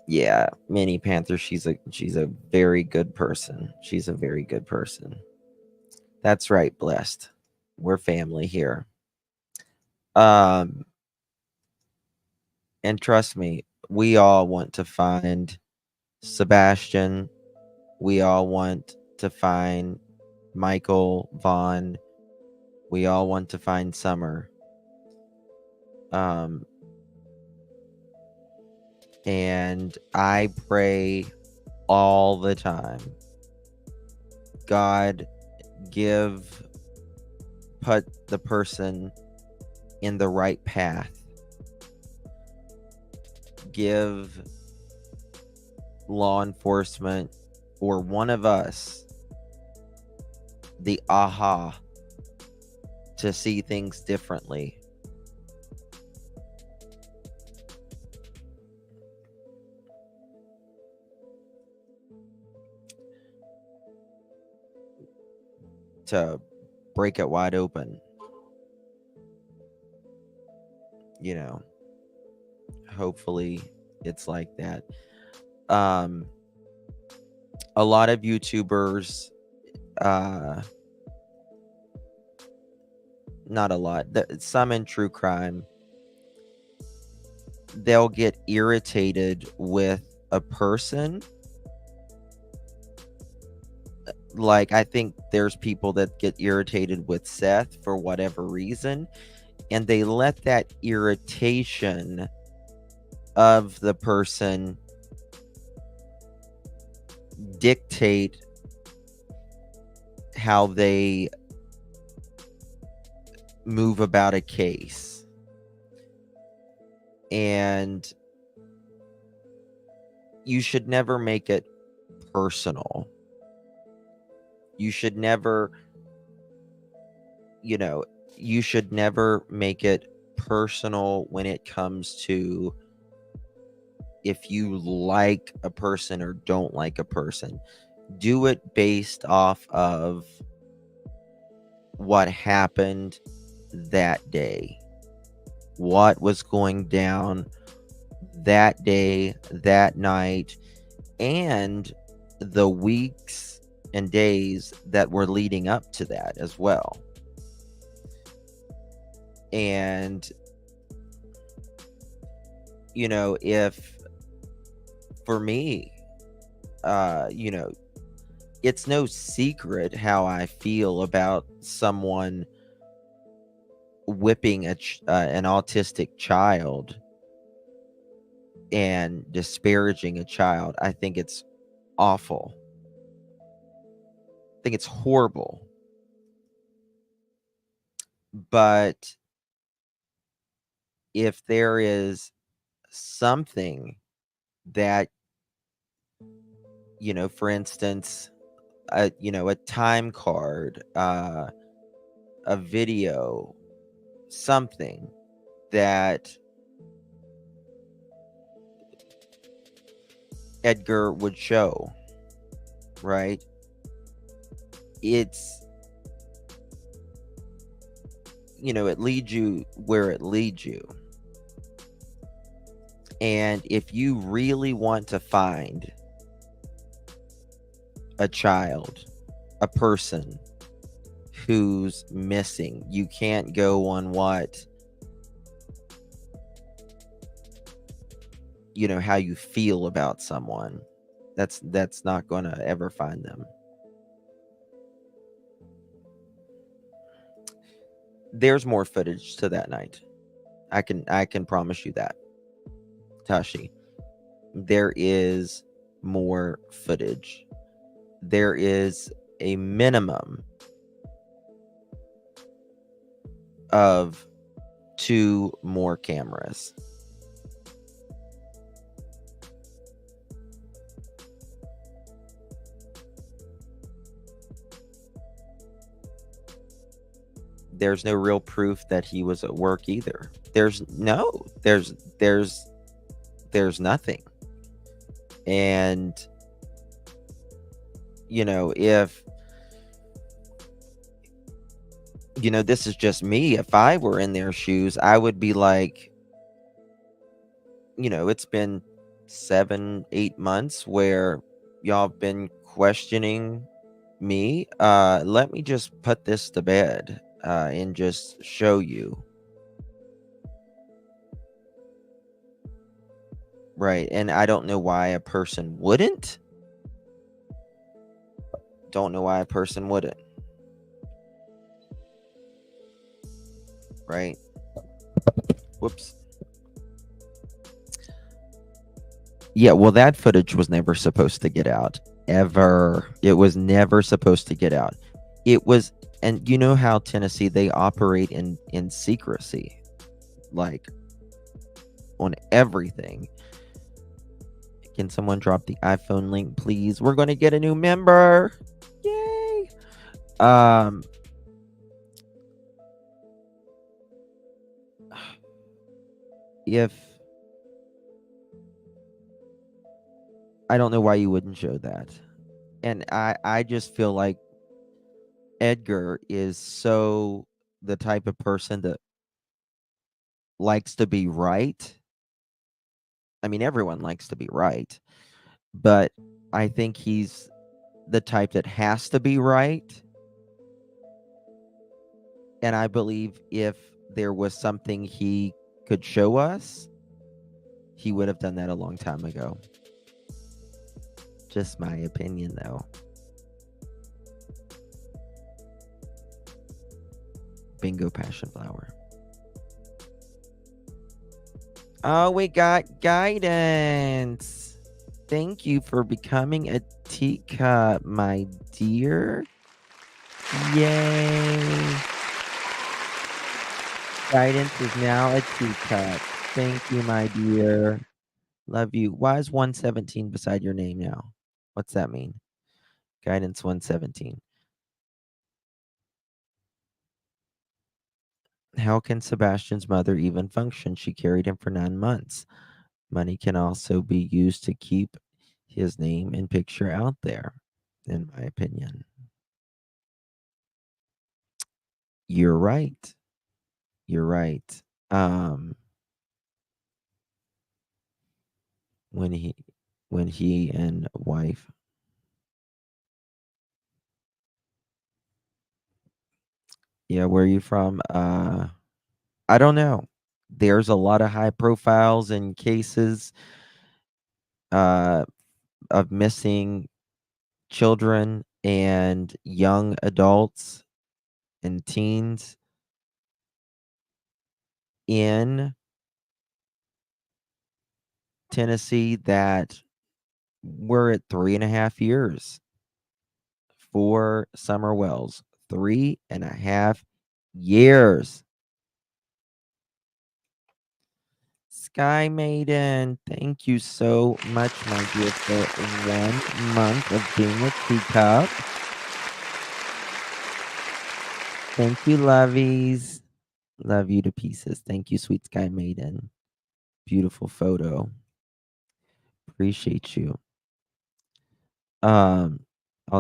Yeah, Minnie Panther, she's a very good person. She's a very good person. That's right, Blessed. We're family here. And trust me, we all want to find Sebastian. We all want to find Michael Vaughn. We all want to find Summer. And I pray all the time, God, put the person in the right path. Give law enforcement or one of us the aha to see things differently. To break it wide open. Hopefully it's like that. A lot of YouTubers, not a lot, some in true crime, they'll get irritated with a person. Like, I think there's people that get irritated with Seth for whatever reason, and they let that irritation of the person dictate how they move about a case. And you should never make it personal. You should never, you should never make it personal when it comes to if you like a person or don't like a person. Do it based off of what happened that day. what was going down that day, that night, and the weeks and days that were leading up to that as well. And, you know, if for me, you know, it's no secret how I feel about someone whipping an autistic child and disparaging a child. I think it's awful. I think it's horrible. But if there is something that, you know, for instance, you know, a time card, a video, something that Edgar would show, right? It's, you know, it leads you where it leads you. And if you really want to find a child, a person who's missing, you can't go on what, you know, how you feel about someone. That's not going to ever find them. There's more footage to that night. I can promise you that, Tashi. There is more footage. There is a minimum of 2 more cameras. There's no real proof that he was at work either. There's nothing. And, you know, if, you know, this is just me. If I were in their shoes, I would be like, you know, it's been 7-8 months where y'all have been questioning me. Let me just put this to bed and just show you. Right. And I don't know why a person wouldn't. Don't know why a person wouldn't. Right. Whoops. Yeah, well, that footage was never supposed to get out. Ever. It was never supposed to get out. It was, and you know how Tennessee, they operate in secrecy. Like, on everything. Can someone drop the iPhone link, please? We're going to get a new member. Yay. If I don't know why you wouldn't show that. And I just feel like Edgar is so the type of person that likes to be right. I mean, everyone likes to be right, but I think he's the type that has to be right. And I believe if there was something he could show us, he would have done that a long time ago. Just my opinion, though. Bingo passion flower. Oh, we got guidance. Thank you for becoming a teacup, my dear. Yay. Guidance is now a teacup. Thank you, my dear. Love you. Why is 117 beside your name now? What's that mean? Guidance 117. How can Sebastian's mother even function? She carried him for 9 months. Money can also be used to keep his name and picture out there, in my opinion. You're right. You're right. when he and wife. Yeah, where are you from? I don't know. There's a lot of high profiles and cases of missing children and young adults and teens in Tennessee that we're at 3.5 years for Summer Wells. 3.5 years. Sky Maiden, thank you so much, my dear, for 1 month of being a teacup. Thank you, lovies. Love you to pieces. Thank you, sweet Sky Maiden. Beautiful photo. Appreciate you. I'll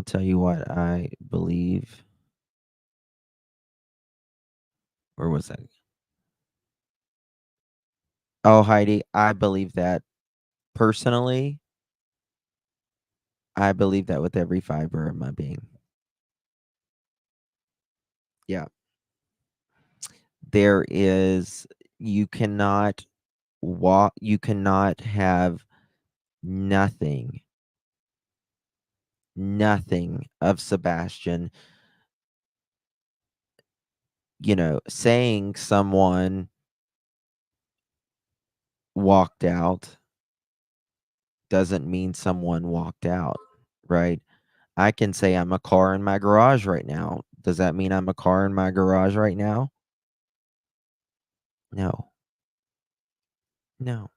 tell you what I believe. Where was that? Oh, Heidi, I believe that personally. I believe that with every fiber of my being. Yeah. There is, you cannot have nothing of Sebastian, saying someone walked out doesn't mean someone walked out, right? I can say I'm a car in my garage right now. Does that mean I'm a car in my garage right now? No. No.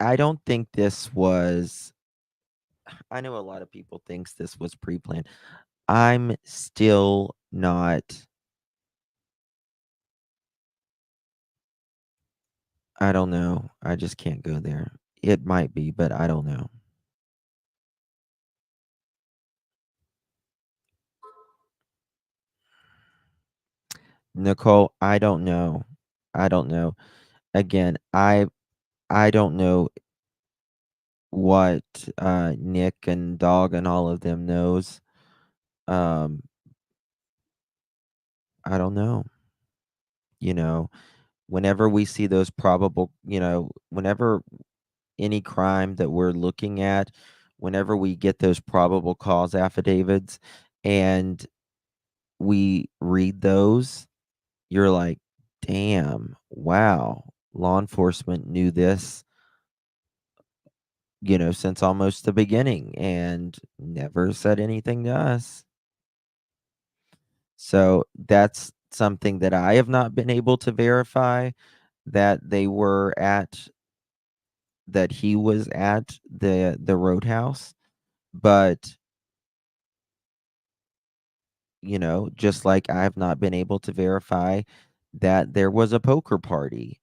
I don't think this was, I know a lot of people thinks this was pre-planned. I'm still not, I don't know. I just can't go there. It might be, but I don't know. Nicole, I don't know. I don't know. Again, I don't know what Nick and Dog and all of them knows. I don't know. Whenever we see those probable, whenever any crime that we're looking at, whenever we get those probable cause affidavits and we read those, you're like, damn, wow, law enforcement knew this, since almost the beginning and never said anything to us. So that's something that I have not been able to verify, that he was at the Roadhouse. But just like I have not been able to verify that there was a poker party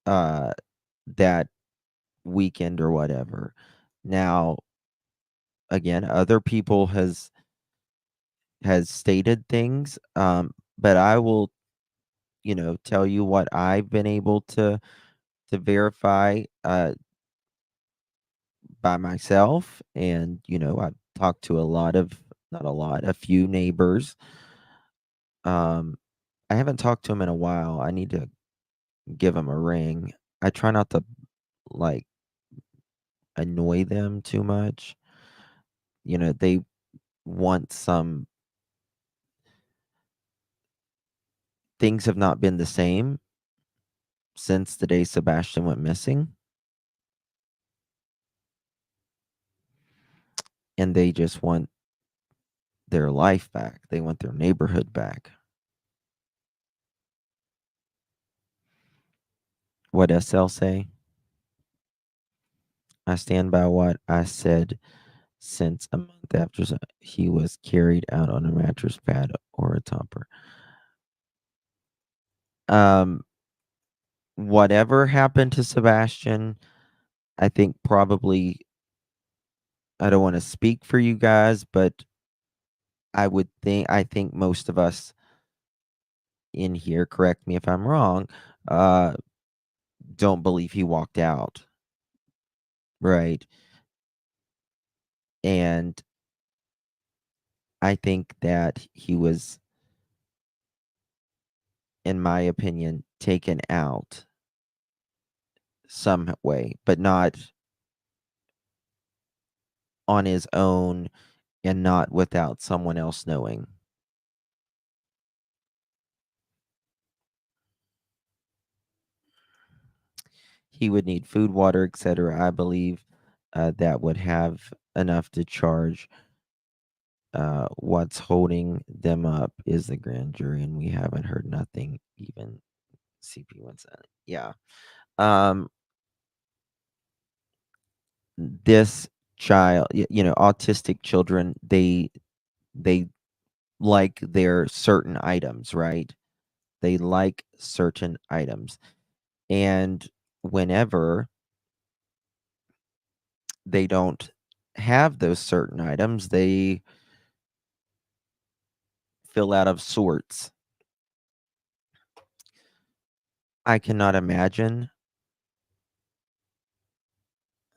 that weekend or whatever. Now, again, other people has stated things, but I will tell you what I've been able to verify by myself. And I've talked to a few neighbors. I haven't talked to them in a while. I need to give them a ring. I try not to like annoy them too much. They want some, things have not been the same since the day Sebastian went missing. And they just want their life back. They want their neighborhood back. What SL say? I stand by what I said since a month after he was carried out on a mattress pad or a topper. Whatever happened to Sebastian, I think probably, I don't want to speak for you guys, but I think most of us in here, correct me if I'm wrong, don't believe he walked out. Right. And I think that he was, in my opinion, taken out some way, but not on his own and not without someone else knowing. He would need food, water, etc. I believe that would have enough to charge. What's holding them up is the grand jury, and we haven't heard nothing. Even CP1 said, yeah. This child, autistic children, they like their certain items, right? They like certain items, and whenever they don't have those certain items, they feel out of sorts. I cannot imagine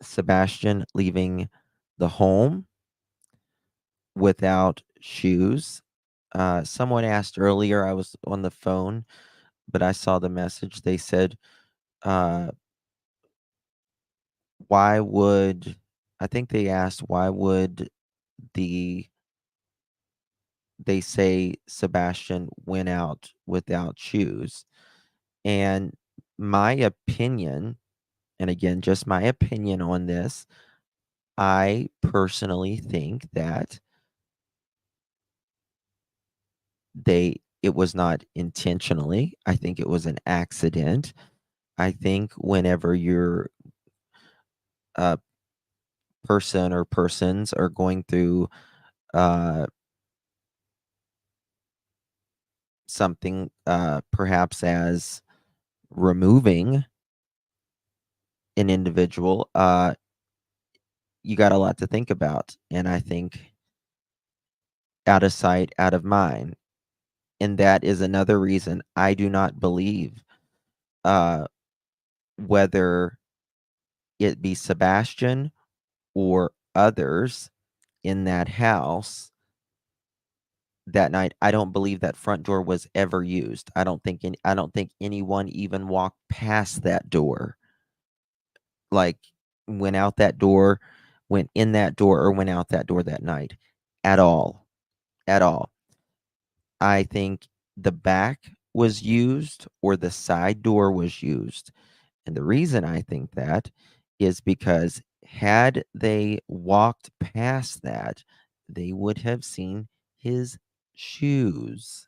Sebastian leaving the home without shoes. Someone asked earlier, I was on the phone, but I saw the message. They said, why would, I think they asked, why would they say Sebastian went out without shoes? And my opinion, and again, just my opinion on this, I personally think that it was not intentionally. I think it was an accident. I think whenever you're a person or persons are going through something perhaps as removing an individual, you got a lot to think about. And I think out of sight, out of mind. And that is another reason I do not believe whether it be Sebastian or others in that house that night. I don't believe that front door was ever used. I don't think anyone even walked past that door. Like went out that door, went in that door, or went out that door that night at all. At all. I think the back was used or the side door was used. And the reason I think that is because had they walked past that, they would have seen his shoes.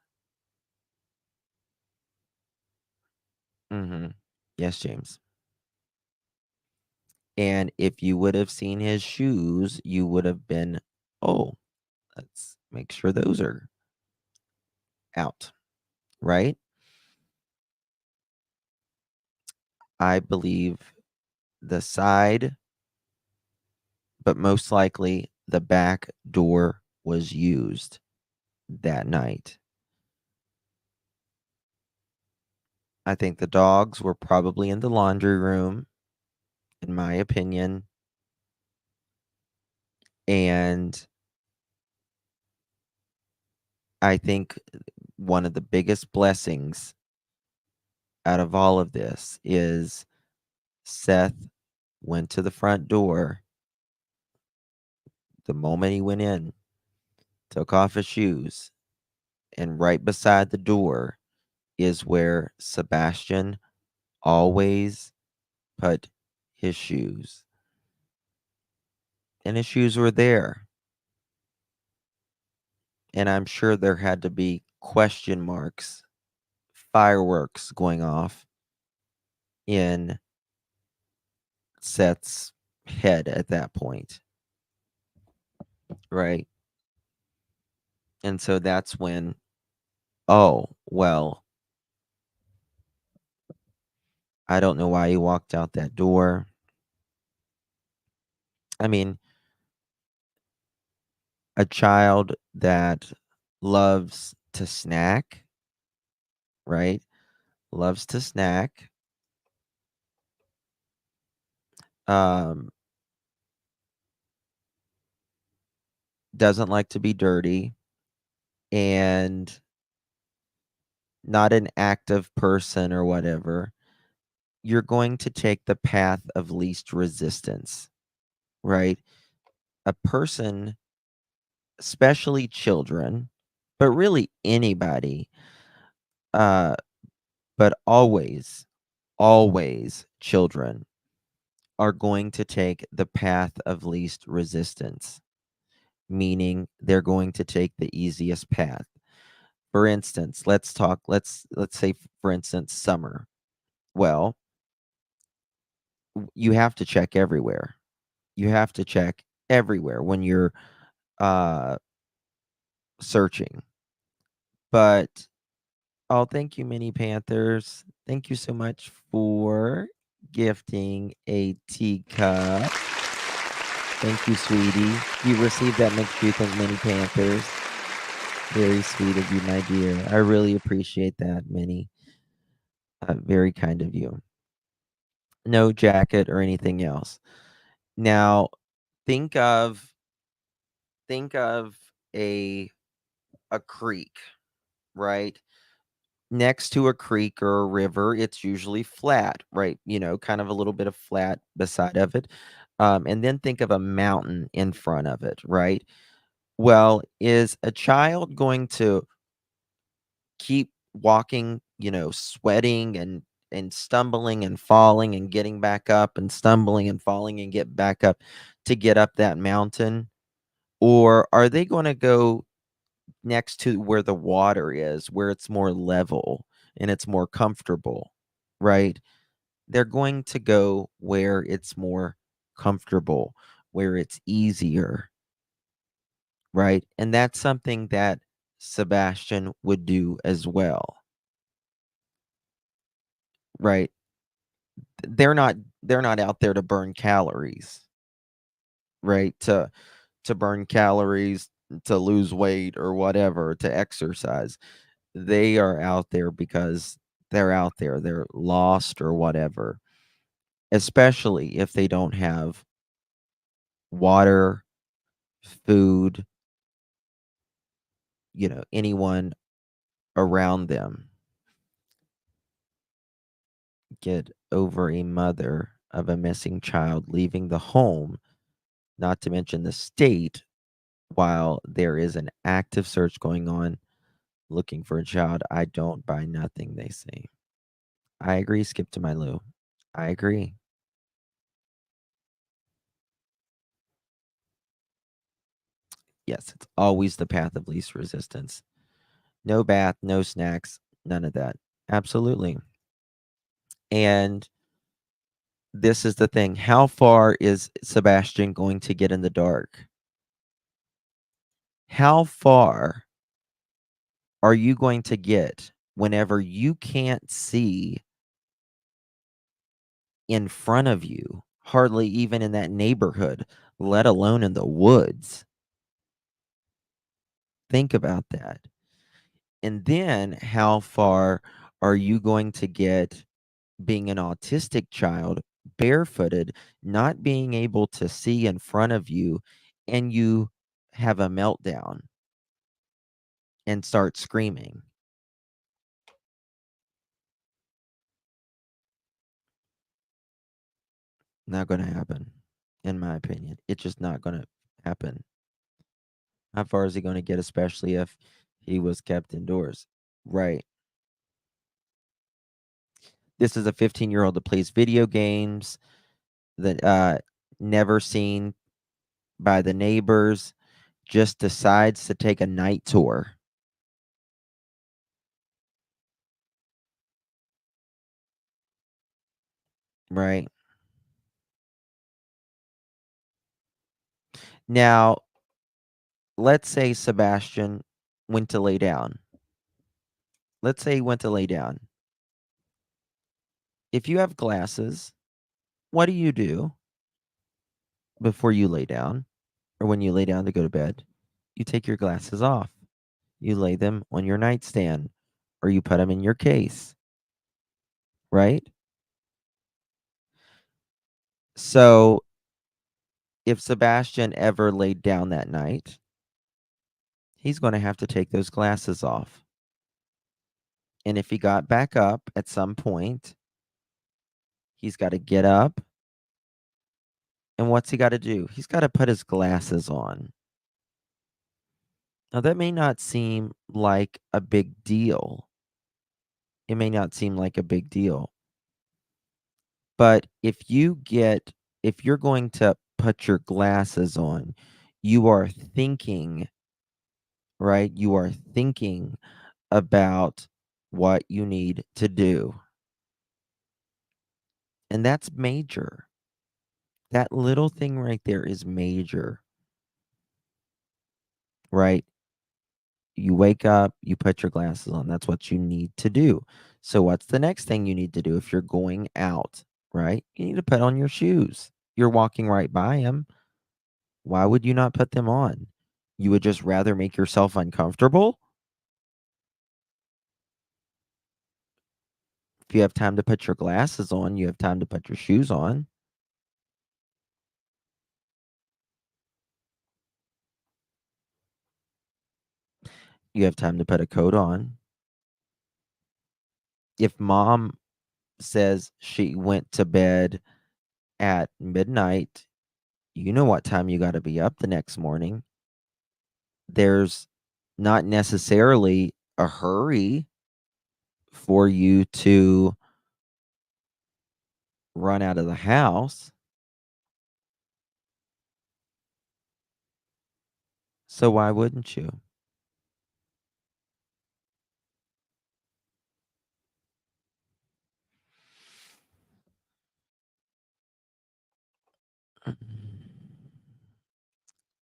Yes, James. And if you would have seen his shoes, you would have been, oh, let's make sure those are out, right? I believe the side, but most likely the back door was used that night. I think the dogs were probably in the laundry room, in my opinion. And I think one of the biggest blessings out of all of this is Seth went to the front door. The moment he went in, took off his shoes, and right beside the door is where Sebastian always put his shoes. And his shoes were there. And I'm sure there had to be question marks, fireworks going off in Seth's head at that point. Right? And so that's when, oh, well, I don't know why he walked out that door. I mean, a child that loves to snack, right? Loves to snack. doesn't like to be dirty, and not an active person or whatever, you're going to take the path of least resistance, right? A person, especially children, but really anybody, but always children are going to take the path of least resistance, meaning they're going to take the easiest path. For instance, let's say, for instance, summer. Well, you have to check everywhere. You have to check everywhere when you're searching. But oh, thank you, Mini Panthers. Thank you so much for gifting a teacup. Thank you, sweetie. You received that, makes you think Mini Panthers. Very sweet of you, my dear. I really appreciate that, Minnie. Very kind of you. No jacket or anything else. Now, think of a creek, right? Next to a creek or a river, it's usually flat, right? Kind of a little bit of flat beside of it. And then think of a mountain in front of it, right? Well, is a child going to keep walking, sweating and stumbling and falling and getting back up and stumbling and falling and get back up to get up that mountain? Or are they going to go next to where the water is, where it's more level and it's more comfortable, right? They're going to go where it's more comfortable, where it's easier, right? And that's something that Sebastian would do as well, right? They're not out there to burn calories, right? To burn calories, to lose weight or whatever, to exercise. They are out there because they're out there. They're lost or whatever, especially if they don't have water, food, anyone around them. Get over a mother of a missing child leaving the home, not to mention the state, while there is an active search going on looking for a child. I don't buy nothing they say. I agree, Skip to my Lou. I agree. Yes, it's always the path of least resistance. No bath, no snacks, none of that. Absolutely. And this is the thing. How far is Sebastian going to get in the dark? How far are you going to get whenever you can't see in front of you, hardly even in that neighborhood, let alone in the woods? Think about that. And then how far are you going to get being an autistic child, barefooted, not being able to see in front of you, and you have a meltdown and start screaming? Not going to happen, in my opinion. It's just not going to happen. How far is he going to get, especially if he was kept indoors? Right. This is a 15-year-old that plays video games, that never seen by the neighbors, just decides to take a night tour. Right. Now, let's say Sebastian went to lay down. Let's say he went to lay down. If you have glasses, what do you do before you lay down, or when you lay down to go to bed? You take your glasses off. You lay them on your nightstand, or you put them in your case. Right? So if Sebastian ever laid down that night, he's going to have to take those glasses off. And if he got back up at some point, he's got to get up. And what's he got to do? He's got to put his glasses on. Now, that may not seem like a big deal. It may not seem like a big deal. But if you're going to put your glasses on, you are thinking, right? You are thinking about what you need to do. And that's major. That little thing right there is major, right? You wake up, you put your glasses on. That's what you need to do. So what's the next thing you need to do if you're going out, right? You need to put on your shoes. You're walking right by them. Why would you not put them on? You would just rather make yourself uncomfortable? If you have time to put your glasses on, you have time to put your shoes on. You have time to put a coat on. If mom says she went to bed at midnight, you know what time you got to be up the next morning. There's not necessarily a hurry for you to run out of the house. So why wouldn't you?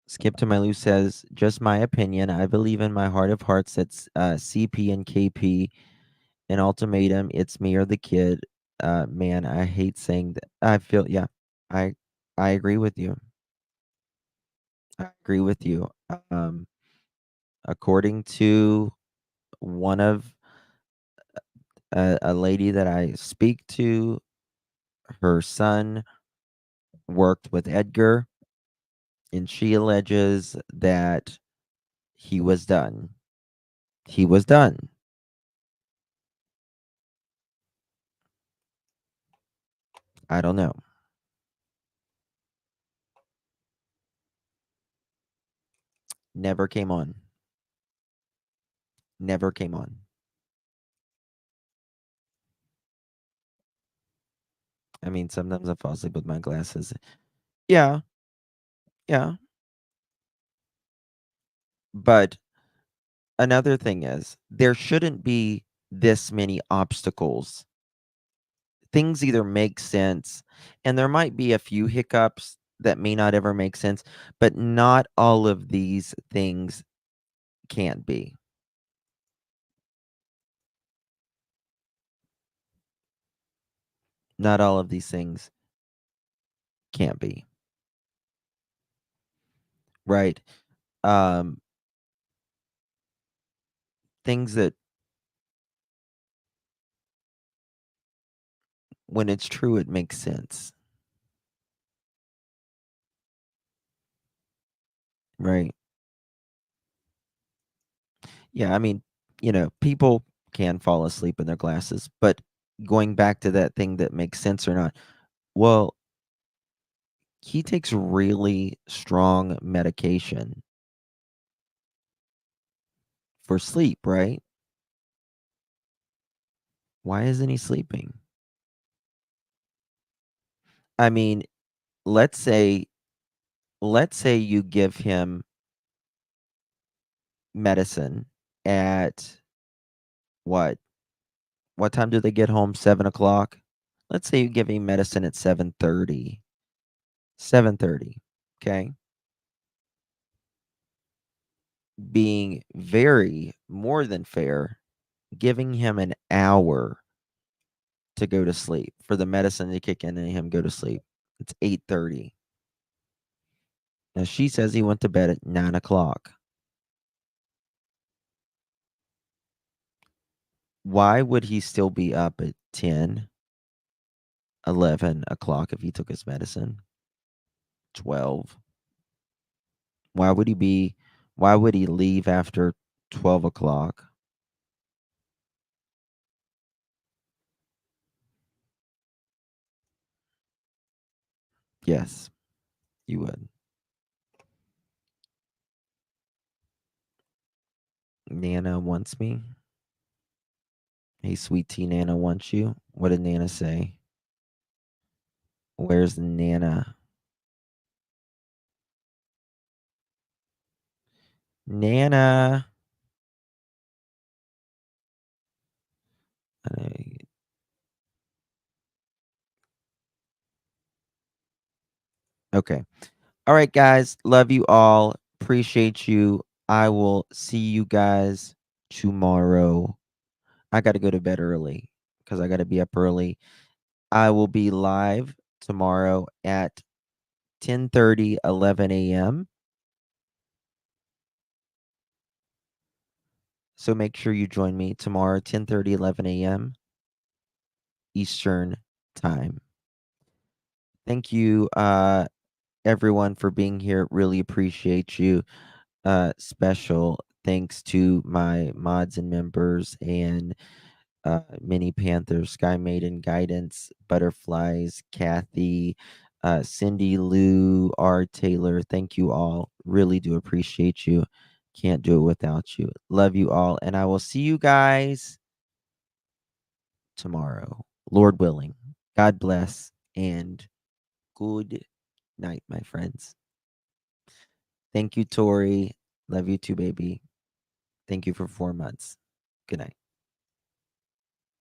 Skip to My Lou says, just my opinion. I believe in my heart of hearts that CP and KP an ultimatum. It's me or the kid. Man, I hate saying that. I feel, yeah, I agree with you. I agree with you. According to one of a lady that I speak to, her son worked with Edgar, and she alleges that he was done. He was done. I don't know. Never came on. Never came on. I mean, sometimes I fall asleep with my glasses. Yeah. Yeah. But another thing is, there shouldn't be this many obstacles. Things either make sense, and there might be a few hiccups that may not ever make sense, but not all of these things can't be. Not all of these things can't be. Right? Things that when it's true, it makes sense. Right? Yeah, I mean, people can fall asleep in their glasses, but going back to that thing that makes sense or not, well, he takes really strong medication for sleep, right? Why isn't he sleeping? I mean, let's say you give him medicine at what? What time do they get home? 7:00? Let's say you give him medicine at 7:30. 7:30. Okay. Being very more than fair, giving him an hour to go to sleep for the medicine to kick in and him go to sleep. It's 8:30. Now she says he went to bed at 9:00. Why would he still be up at 10? 11 o'clock if he took his medicine. 12. Why would he leave after 12 o'clock? Yes, you would. Nana wants me. Hey, sweet tea, Nana wants you. What did Nana say? Where's Nana? Nana. Okay. All right, guys. Love you all. Appreciate you. I will see you guys tomorrow. I got to go to bed early because I got to be up early. I will be live tomorrow at 10:30, 11 a.m. So make sure you join me tomorrow, 10:30, 11 a.m. Eastern time. Thank you, everyone, for being here. Really appreciate you. Special thanks to my mods and members and Mini Panther, Sky Maiden, Guidance, Butterflies, Kathy, Cindy, Lou, R. Taylor. Thank you all. Really do appreciate you. Can't do it without you. Love you all. And I will see you guys tomorrow, Lord willing. God bless and good night, my friends. Thank you, Tori. Love you too, baby. Thank you for 4 months. Good night.